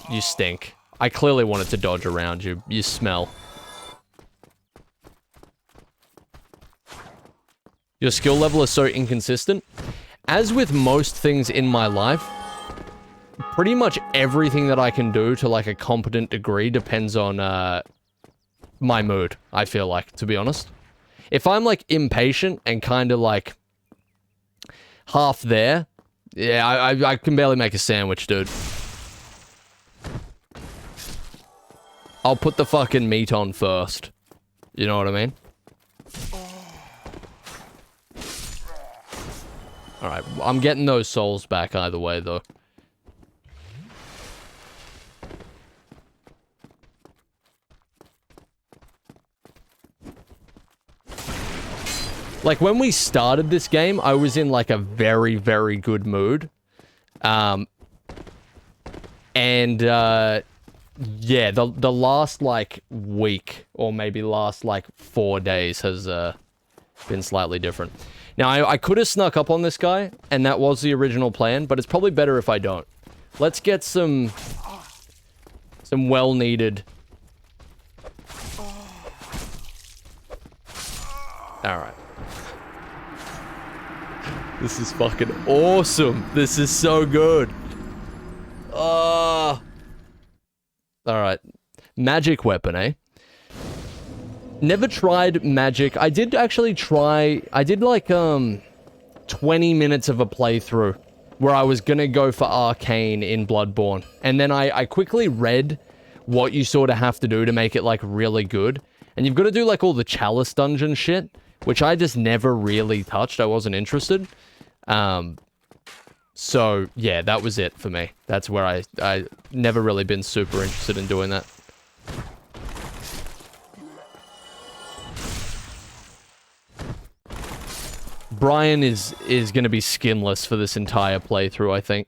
You stink. I clearly wanted to dodge around you. You smell. Your skill level is so inconsistent. As with most things in my life, pretty much everything that I can do to, like, a competent degree depends on, my mood, I feel like, to be honest. If I'm, like, impatient and kind of, like, half there, yeah, I can barely make a sandwich, dude. I'll put the fucking meat on first. You know what I mean? Alright, I'm getting those souls back either way, though. Like, when we started this game, I was in, like, a very, very good mood. Yeah, the last, like, week, or maybe last, like, 4 days has, been slightly different. Now, I could have snuck up on this guy, and that was the original plan, but it's probably better if I don't. Let's get some well-needed... Alright. This is fucking awesome. This is so good. Alright. Magic weapon, eh? Never tried magic. I did actually try... I did like, 20 minutes of a playthrough where I was gonna go for arcane in Bloodborne. And then I quickly read what you sort of have to do to make it, like, really good. And you've got to do, like, all the chalice dungeon shit, which I just never really touched. I wasn't interested. So, yeah, that was it for me. That's where I never really been super interested in doing that. Brian is going to be skinless for this entire playthrough, I think.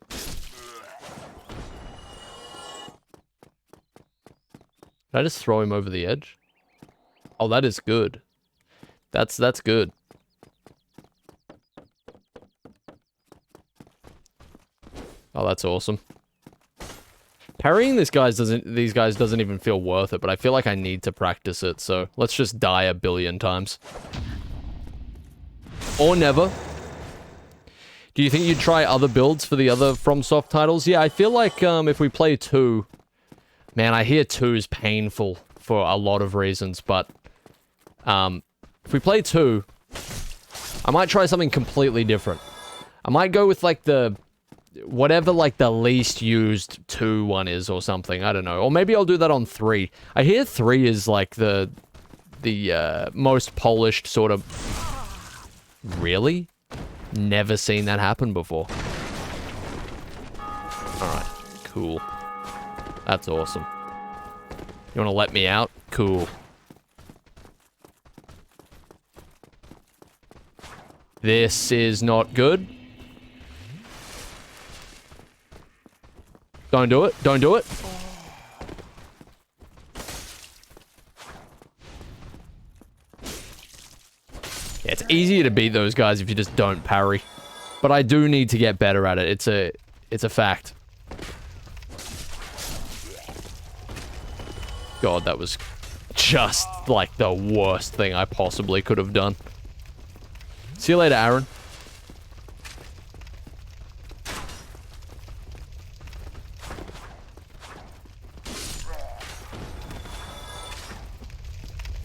Did I just throw him over the edge? Oh, that is good. That's good. Oh, that's awesome. Parrying these guys doesn't even feel worth it, but I feel like I need to practice it, so let's just die a billion times. Or never. Do you think you'd try other builds for the other FromSoft titles? Yeah, I feel like if we play 2... Man, I hear 2 is painful for a lot of reasons, but... if we play 2... I might try something completely different. I might go with, like, the... Whatever, like, the least used 2 one is or something. I don't know. Or maybe I'll do that on 3. I hear 3 is, like, the most polished sort of... Really? Never seen that happen before. Alright. Cool. That's awesome. You wanna let me out? Cool. This is not good. Don't do it. Don't do it. Yeah, it's easier to beat those guys if you just don't parry. But I do need to get better at it. It's a fact. God, that was just like the worst thing I possibly could have done. See you later, Aaron.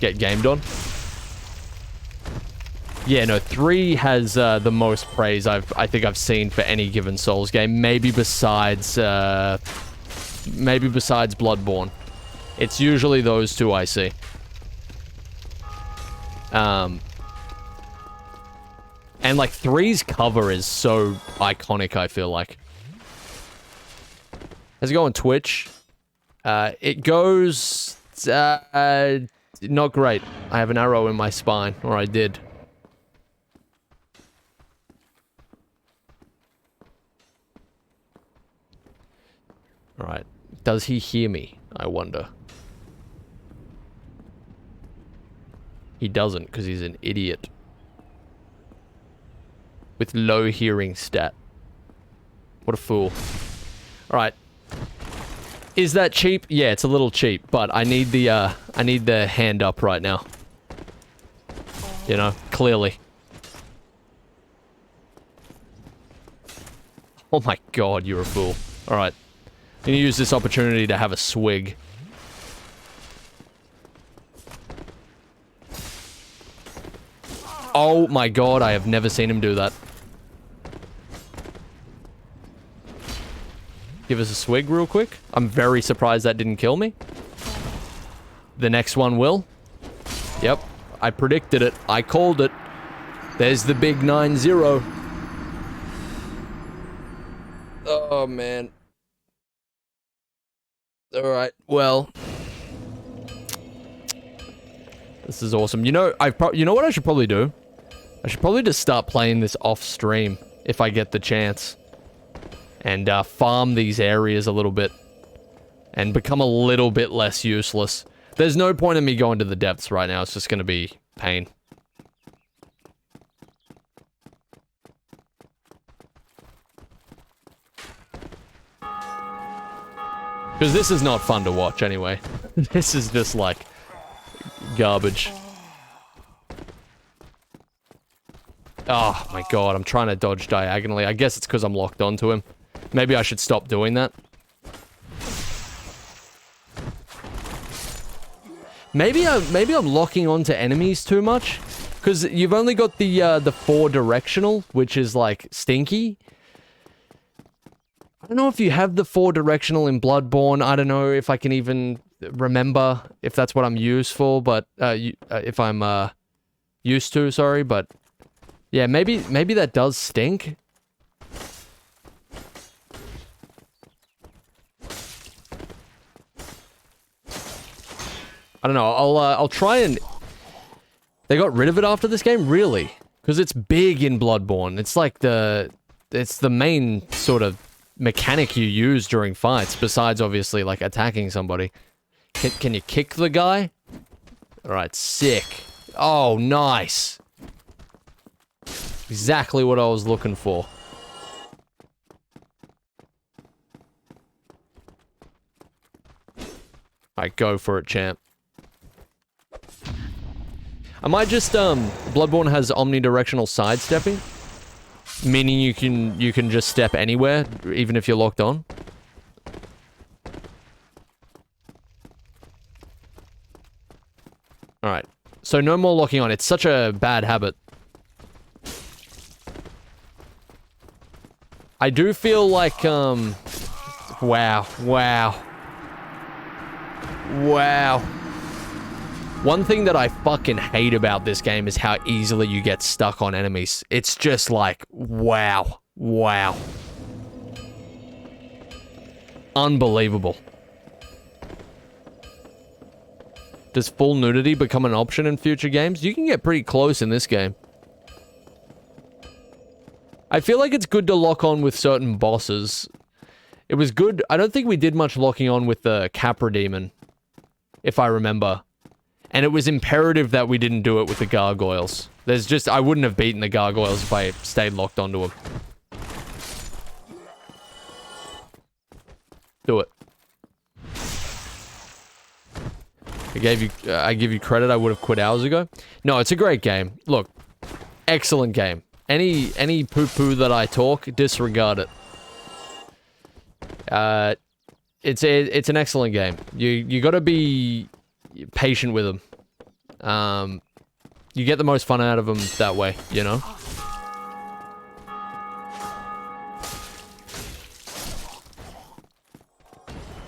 Get gamed on. Yeah, no, 3 has the most praise I think I've seen for any given Souls game. Maybe besides Bloodborne. It's usually those 2 I see. And like 3's cover is so iconic, I feel like. How's it go on Twitch? It goes not great. I have an arrow in my spine, or I did. Alright. Does he hear me? I wonder. He doesn't, because he's an idiot. With low hearing stat. What a fool. Alright. Is that cheap? Yeah, it's a little cheap, but I need the hand up right now. You know, clearly. Oh my god, you're a fool. Alright. I'm gonna use this opportunity to have a swig. Oh my god, I have never seen him do that. Give us a swig real quick. I'm very surprised that didn't kill me. The next one will. Yep. I predicted it. I called it. There's the big 9-0. Oh, man. Alright, well. This is awesome. You know, you know what I should probably do? I should probably just start playing this off stream if I get the chance. And farm these areas a little bit. And become a little bit less useless. There's no point in me going to the depths right now. It's just going to be pain. Because this is not fun to watch anyway. This is just like garbage. Oh my god, I'm trying to dodge diagonally. I guess it's because I'm locked onto him. Maybe I should stop doing that. Maybe I'm locking onto enemies too much. Because you've only got the 4 directional, which is like stinky. I don't know if you have the 4 directional in Bloodborne. I don't know if I can even remember if that's what I'm used for, but if I'm used to, sorry, but yeah, maybe that does stink. I don't know. I'll try and. They got rid of it after this game, really? Because it's big in Bloodborne. It's like it's the main sort of mechanic you use during fights, besides obviously like attacking somebody. Can you kick the guy? All right, sick. Oh, nice. Exactly what I was looking for. Alright, go for it, champ. I might just, Bloodborne has omnidirectional sidestepping. Meaning you can just step anywhere, even if you're locked on. Alright. So no more locking on. It's such a bad habit. I do feel like, wow. One thing that I fucking hate about this game is how easily you get stuck on enemies. It's just like, wow. Unbelievable. Does full nudity become an option in future games? You can get pretty close in this game. I feel like it's good to lock on with certain bosses. It was good. I don't think we did much locking on with the Capra Demon, if I remember. And it was imperative that we didn't do it with the gargoyles. I wouldn't have beaten the gargoyles if I stayed locked onto them. Do it. I give you credit, I would have quit hours ago. No, it's a great game. Look, excellent game. Any poo-poo that I talk, disregard it. It's an excellent game. You gotta be patient with them. You get the most fun out of them that way, you know?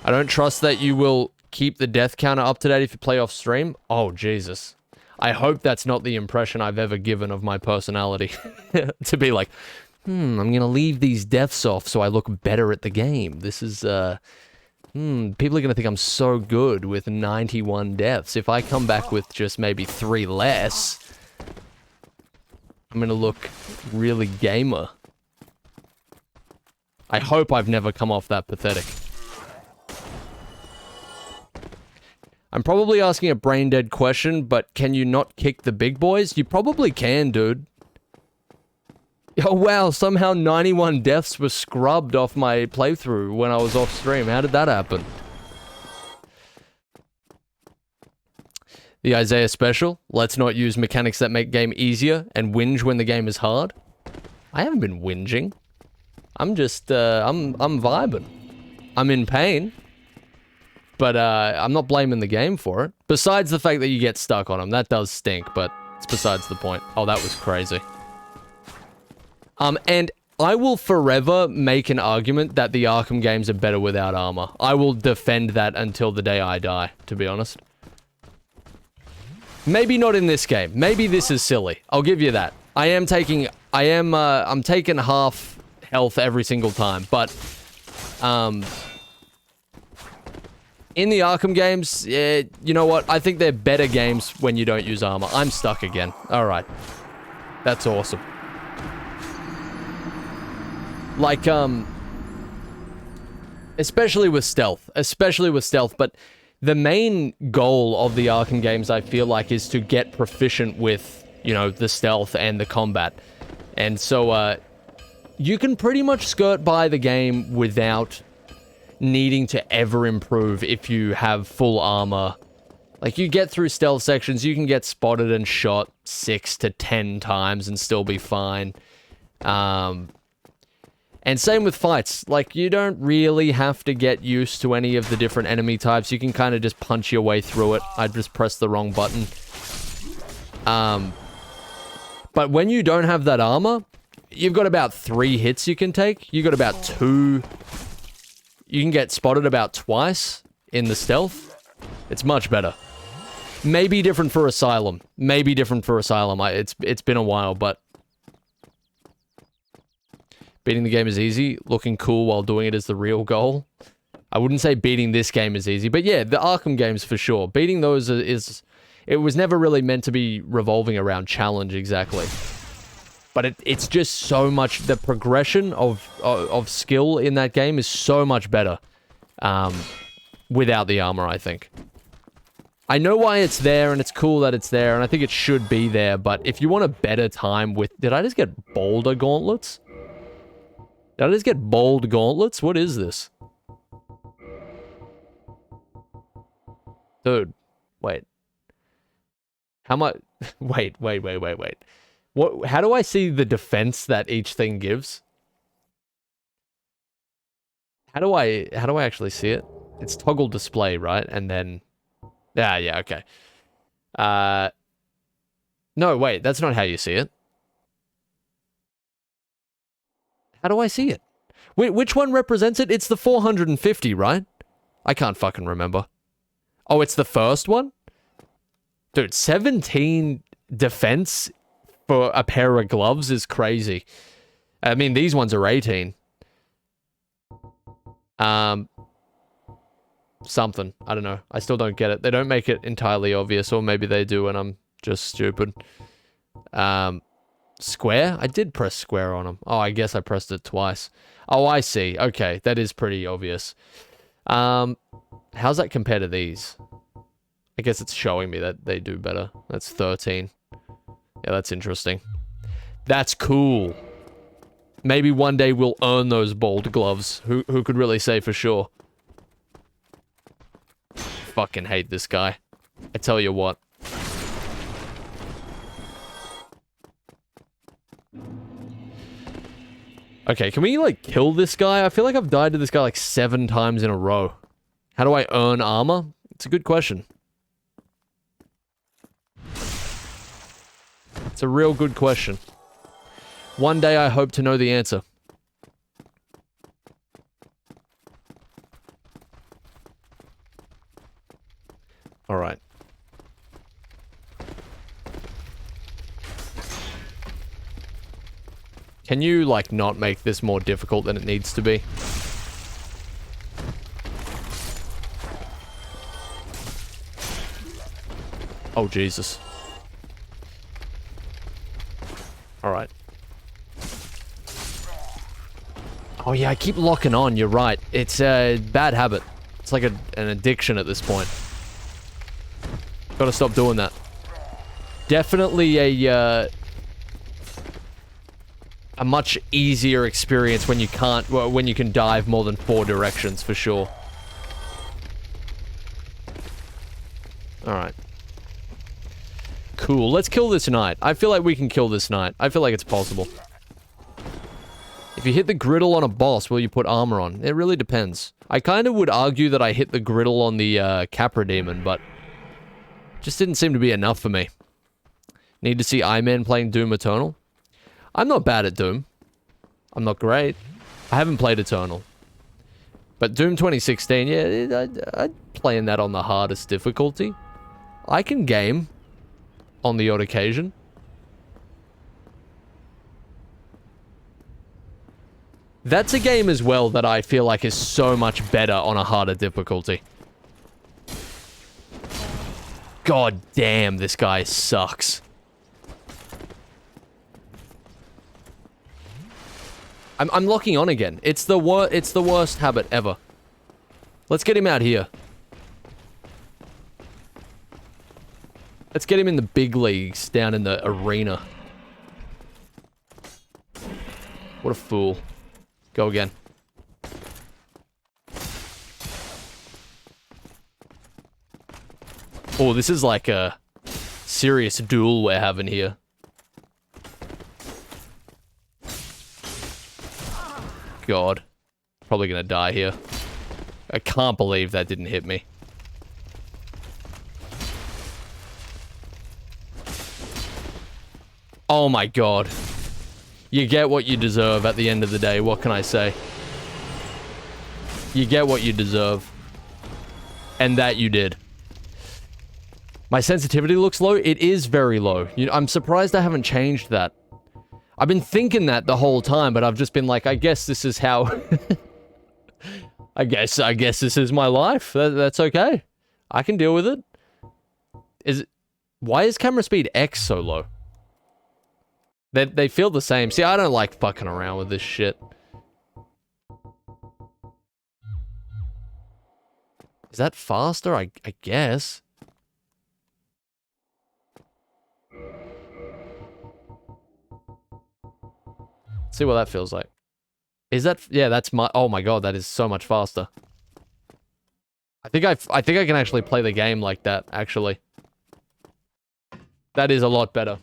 I don't trust that you will keep the death counter up to date if you play off stream. Oh, Jesus. I hope that's not the impression I've ever given of my personality. To be like, I'm gonna leave these deaths off so I look better at the game. This is, people are gonna think I'm so good with 91 deaths. If I come back with just maybe 3 less, I'm gonna look really gamer. I hope I've never come off that pathetic. I'm probably asking a brain-dead question, but can you not kick the big boys? You probably can, dude. Oh, wow, somehow 91 deaths were scrubbed off my playthrough when I was off stream. How did that happen? The Eyezayar special. Let's not use mechanics that make game easier and whinge when the game is hard. I haven't been whinging. I'm just, I'm vibing. I'm in pain. But, I'm not blaming the game for it. Besides the fact that you get stuck on them. That does stink, but it's besides the point. Oh, that was crazy. And I will forever make an argument that the Arkham games are better without armor. I will defend that until the day I die, to be honest. Maybe not in this game. Maybe this is silly. I'll give you that. I'm taking half health every single time, but, in the Arkham games, you know what? I think they're better games when you don't use armor. I'm stuck again. Alright. That's awesome. Like, especially with stealth, but the main goal of the Arkham games, I feel like, is to get proficient with, you know, the stealth and the combat. And so, you can pretty much skirt by the game without needing to ever improve if you have full armor. Like, you get through stealth sections, you can get spotted and shot 6 to 10 times and still be fine. And same with fights. Like, you don't really have to get used to any of the different enemy types. You can kind of just punch your way through it. I just pressed the wrong button. But when you don't have that armor, you've got about 3 hits you can take. You got about 2. You can get spotted about twice in the stealth. It's much better. Maybe different for Asylum. It's been a while, but beating the game is easy. Looking cool while doing it is the real goal. I wouldn't say beating this game is easy, but yeah, the Arkham games for sure. Beating those is... It was never really meant to be revolving around challenge exactly. But it's just so much... The progression of skill in that game is so much better. Without the armor, I think. I know why it's there, and it's cool that it's there, and I think it should be there, but if you want a better time with... Did I just get boulder gauntlets? Did I just get bold gauntlets? What is this? Dude, wait. How much... Wait. What? How do I see the defense that each thing gives? How do I actually see it? It's toggle display, right? And then... Yeah, okay. No, wait, that's not how you see it. How do I see it? Which one represents it? It's the 450, right? I can't fucking remember. Oh, it's the first one? Dude, 17 defense for a pair of gloves is crazy. I mean, these ones are 18. Something. I don't know. I still don't get it. They don't make it entirely obvious, or maybe they do and I'm just stupid. Square? I did press square on them. Oh, I guess I pressed it twice. Oh, I see. Okay, that is pretty obvious. How's that compared to these? I guess it's showing me that they do better. That's 13. Yeah, that's interesting. That's cool. Maybe one day we'll earn those bold gloves. Who could really say for sure? Fucking hate this guy. I tell you what. Okay, can we, like, kill this guy? I feel like I've died to this guy, like, 7 times in a row. How do I earn armor? It's a good question. It's a real good question. One day I hope to know the answer. Alright. Can you, like, not make this more difficult than it needs to be? Oh, Jesus. Alright. Oh, yeah, I keep locking on. You're right. It's a bad habit. It's like an addiction at this point. Gotta stop doing that. Definitely a much easier experience when you can't, well, when you can dive more than 4 directions, for sure. Alright. Cool, let's kill this knight. I feel like we can kill this knight. I feel like it's possible. If you hit the griddle on a boss, will you put armor on? It really depends. I kind of would argue that I hit the griddle on the Capra Demon, but just didn't seem to be enough for me. Need to see Eyeman playing Doom Eternal? I'm not bad at Doom. I'm not great. I haven't played Eternal. But Doom 2016, yeah, I'd playing that on the hardest difficulty. I can game on the odd occasion. That's a game as well that I feel like is so much better on a harder difficulty. God damn, this guy sucks. I'm locking on again. It's the worst habit ever. Let's get him out here. Let's get him in the big leagues down in the arena. What a fool. Go again. Oh, this is like a serious duel we're having here. God. Probably gonna die here. I can't believe that didn't hit me. Oh my god. You get what you deserve at the end of the day, what can I say? You get what you deserve. And that you did. My sensitivity looks low? It is very low. I'm surprised I haven't changed that. I've been thinking that the whole time, but I've just been like, I guess this is how... I guess this is my life. That's okay. I can deal with it. Why is camera speed X so low? They feel the same. See, I don't like fucking around with this shit. Is that faster? I guess. See what that feels like. Is that... Yeah, that's my... Oh my god, that is so much faster. I think I can actually play the game like that, actually. That is a lot better.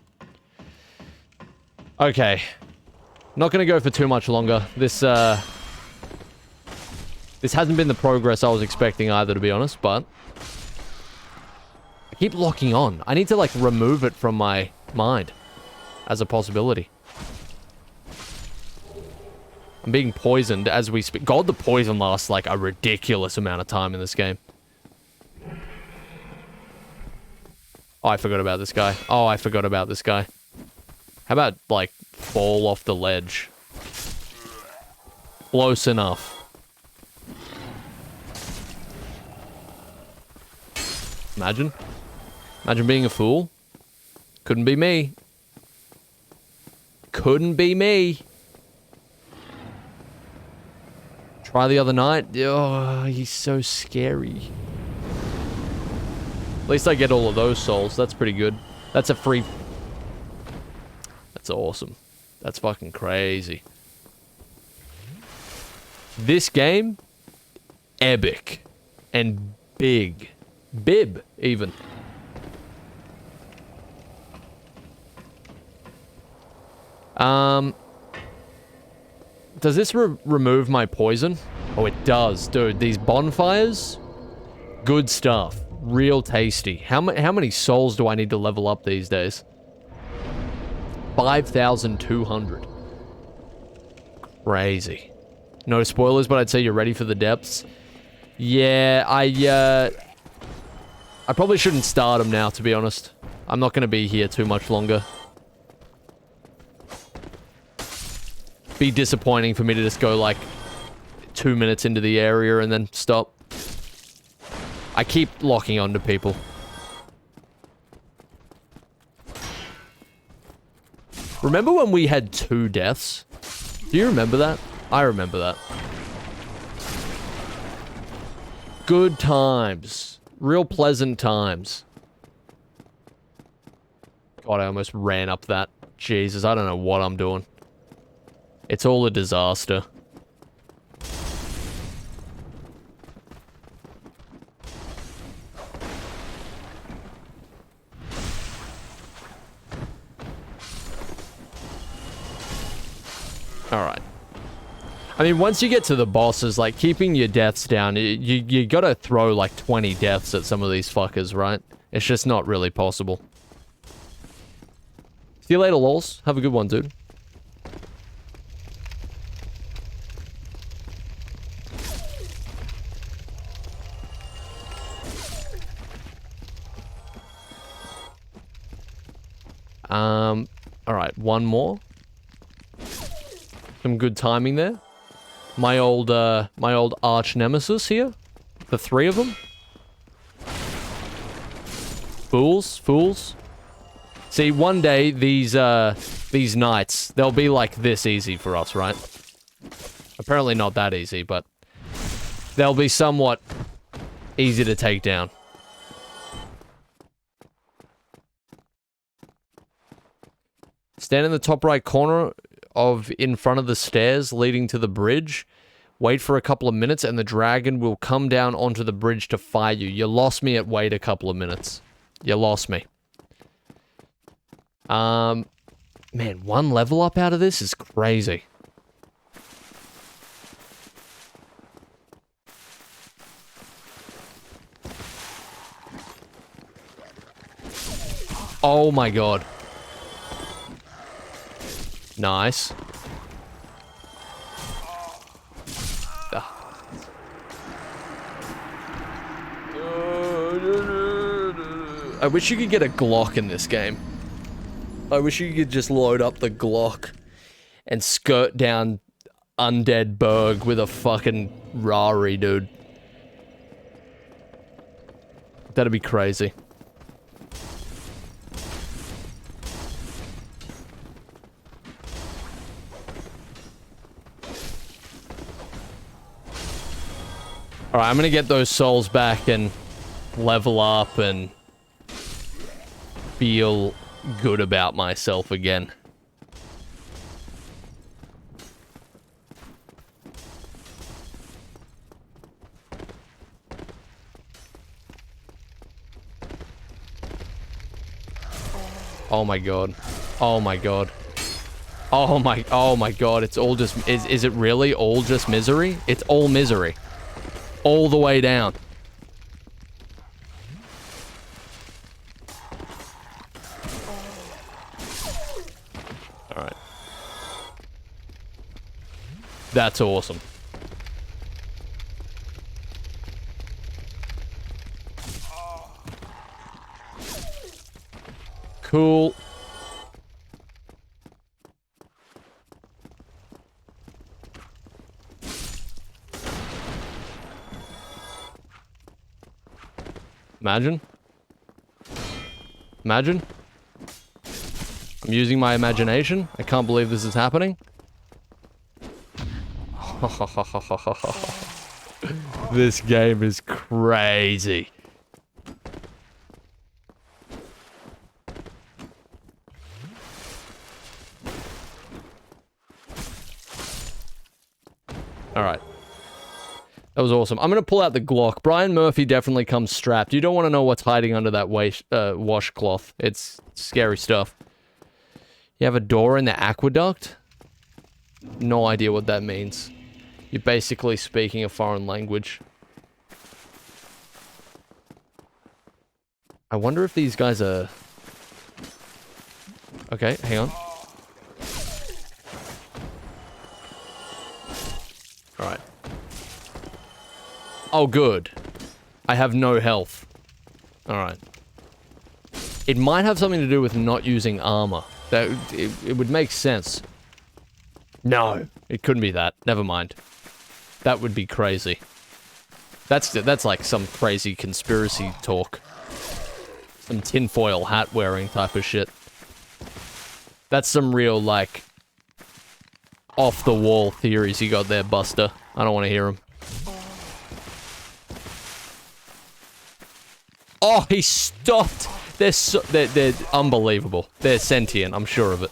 Okay. Not gonna go for too much longer. This hasn't been the progress I was expecting either, to be honest, but... I keep locking on. I need to, like, remove it from my mind. As a possibility. I'm being poisoned as we speak. God, the poison lasts, like, a ridiculous amount of time in this game. Oh, I forgot about this guy. Oh, I forgot about this guy. How about, like, fall off the ledge? Close enough. Imagine. Imagine being a fool. Couldn't be me. Couldn't be me. Try the other night. Oh, he's so scary. At least I get all of those souls. That's pretty good. That's a free... That's awesome. That's fucking crazy. This game, epic. And big. Bib, even. Does this remove my poison? Oh, it does. Dude, these bonfires, good stuff. Real tasty. How many souls do I need to level up these days? 5,200. Crazy. No spoilers, but I'd say you're ready for the depths. Yeah, I probably shouldn't start them now, to be honest. I'm not going to be here too much longer. Be disappointing for me to just go, like, 2 minutes into the area and then stop. I keep locking onto people. Remember when we had 2 deaths? Do you remember that? I remember that. Good times. Real pleasant times. God, I almost ran up that. Jesus, I don't know what I'm doing. It's all a disaster. Alright. I mean, once you get to the bosses, like, keeping your deaths down, you gotta throw, like, 20 deaths at some of these fuckers, right? It's just not really possible. See you later, lols. Have a good one, dude. Alright, one more. Some good timing there. My old arch nemesis here. The 3 of them. Fools. See, one day, these nights, they'll be like this easy for us, right? Apparently not that easy, but they'll be somewhat easy to take down. Stand in the top right corner of in front of the stairs leading to the bridge. Wait for a couple of minutes and the dragon will come down onto the bridge to fight you. You lost me at wait a couple of minutes. You lost me. Man, one level up out of this is crazy. Oh my god. Nice. I wish you could get a Glock in this game. I wish you could just load up the Glock and skirt down Undead Berg with a fucking Rari, dude. That'd be crazy. Alright, I'm gonna get those souls back and level up and feel good about myself again. Oh my god. Oh my god. Oh my god, it's all just, is it really all just misery? It's all misery. All the way down. Alright. That's awesome. Cool. Imagine. Imagine. I'm using my imagination. I can't believe this is happening. This game is crazy. Alright. That was awesome. I'm going to pull out the Glock. Brian Murphy definitely comes strapped. You don't want to know what's hiding under that washcloth. It's scary stuff. You have a door in the aqueduct? No idea what that means. You're basically speaking a foreign language. I wonder if these guys are... Okay, hang on. Alright. Oh, good. I have no health. Alright. It might have something to do with not using armor. That it would make sense. No, it couldn't be that. Never mind. That would be crazy. That's like some crazy conspiracy talk. Some tinfoil hat wearing type of shit. That's some real, like, off the wall theories you got there, Buster. I don't want to hear them. Oh, he stopped. They're unbelievable. They're sentient, I'm sure of it.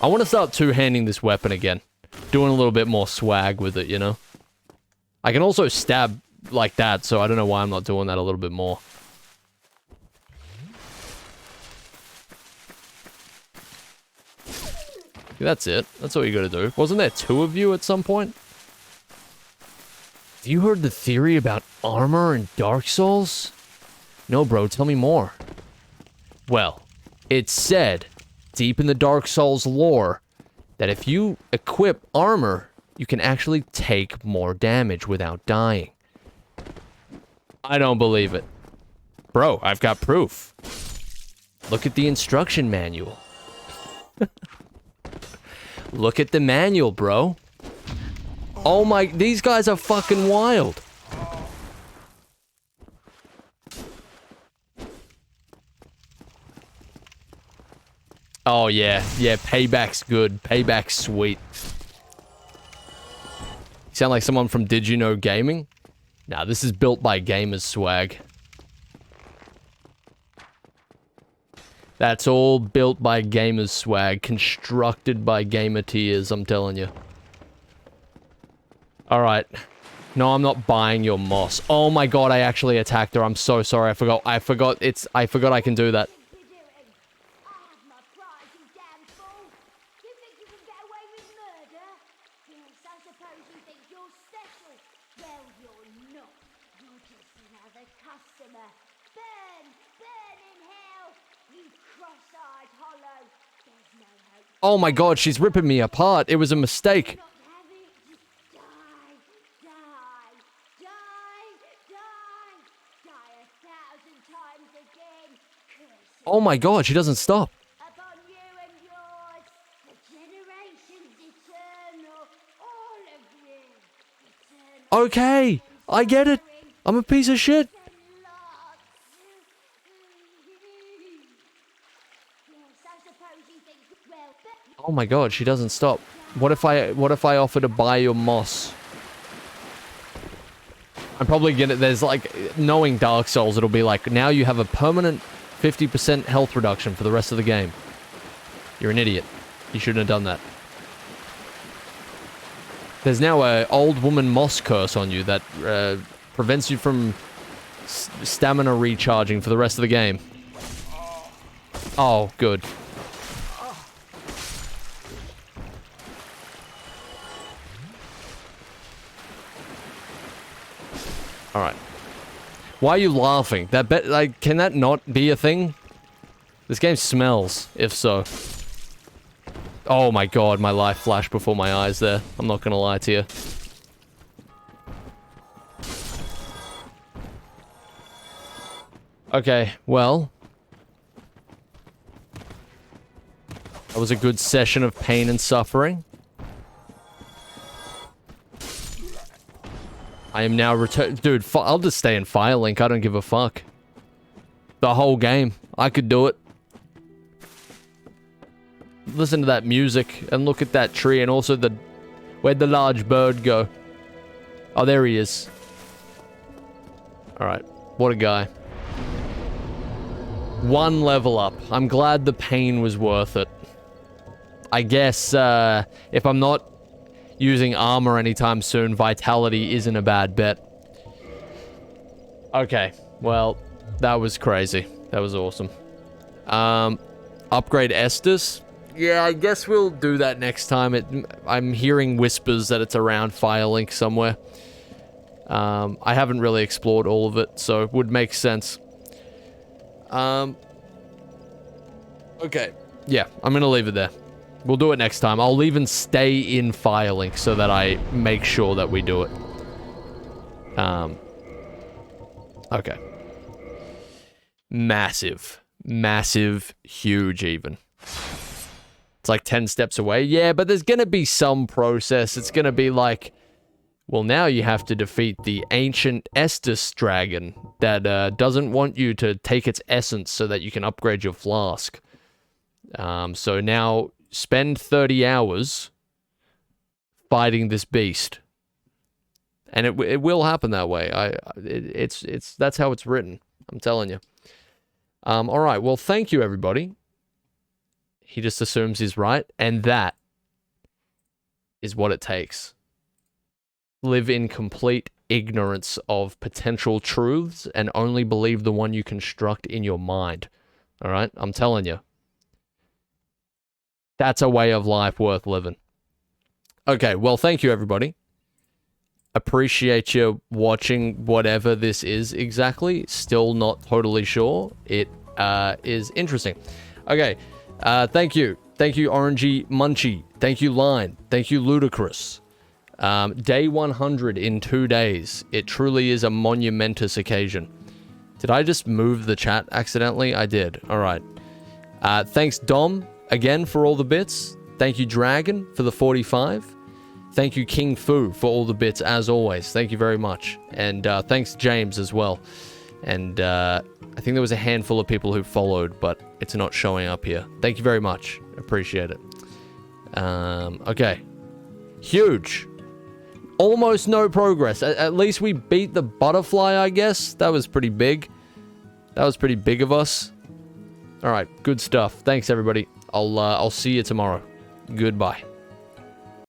I want to start two-handing this weapon again. Doing a little bit more swag with it, you know? I can also stab like that, so I don't know why I'm not doing that a little bit more. That's it. That's all you gotta do. Wasn't there two of you at some point? Have you heard the theory about armor in Dark Souls? No, bro, tell me more. Well, it's said, deep in the Dark Souls lore, that if you equip armor, you can actually take more damage without dying. I don't believe it. Bro, I've got proof. Look at the instruction manual. Look at the manual, bro. Oh my, these guys are fucking wild. Oh yeah, yeah, payback's good. Payback's sweet. sound like someone from Did You Know Gaming? Nah, this is built by gamers swag. That's all built by gamers swag, constructed by gamer tears, I'm telling you. Alright. No, I'm not buying your moss. Oh my god, I actually attacked her. I'm so sorry. I forgot I can do that. Oh my god, she's ripping me apart. It was a mistake. Oh my god, she doesn't stop. Okay, I get it. I'm a piece of shit. Oh my god, she doesn't stop. What if I offer to buy your moss? I'm probably gonna, there's like, knowing Dark Souls, it'll be like, now you have a permanent 50% health reduction for the rest of the game. You're an idiot. You shouldn't have done that. There's now a old woman moss curse on you that prevents you from stamina recharging for the rest of the game. Oh, good. Alright. Why are you laughing? Like, can that not be a thing? This game smells, if so. Oh my god, my life flashed before my eyes there. I'm not gonna lie to you. Okay, well. That was a good session of pain and suffering. I am now dude, I'll just stay in Firelink. I don't give a fuck. The whole game. I could do it. Listen to that music and look at that tree and also where'd the large bird go? Oh, there he is. Alright. What a guy. One level up. I'm glad the pain was worth it. I guess, if I'm not using armor anytime soon, vitality isn't a bad bet. Okay, well, that was crazy. That was awesome. Upgrade Estus? Yeah, I guess we'll do that next time. I'm hearing whispers that it's around Firelink somewhere. I haven't really explored all of it, so it would make sense. Okay, yeah, I'm gonna leave it there. We'll do it next time. I'll even stay in Firelink so that I make sure that we do it. Okay. Massive. Massive. Huge, even. It's like 10 steps away. Yeah, but there's gonna be some process. It's gonna be like, well, now you have to defeat the ancient Estus dragon that doesn't want you to take its essence so that you can upgrade your flask. So now spend 30 hours fighting this beast. And it will happen that way. That's how it's written. I'm telling you. All right. Well, thank you, everybody. He just assumes he's right. And that is what it takes. Live in complete ignorance of potential truths and only believe the one you construct in your mind. All right? I'm telling you. That's a way of life worth living. Okay, well, thank you, everybody. Appreciate you watching whatever this is exactly. Still not totally sure. It is interesting. Okay, thank you. Thank you, Orangey Munchie. Thank you, Line. Thank you, Ludicrous. Day 100 in 2 days. It truly is a monumentous occasion. Did I just move the chat accidentally? I did. All right. Thanks, Dom, again, for all the bits. Thank you, Dragon, for the 45. Thank you, King Fu, for all the bits, as always. Thank you very much. And thanks, James, as well. And I think there was a handful of people who followed, but it's not showing up here. Thank you very much. Appreciate it. Okay. Huge. almost no progress. At least we beat the butterfly, I guess. That was pretty big. That was pretty big of us. All right, good stuff. Thanks, everybody. I'll see you tomorrow. Goodbye.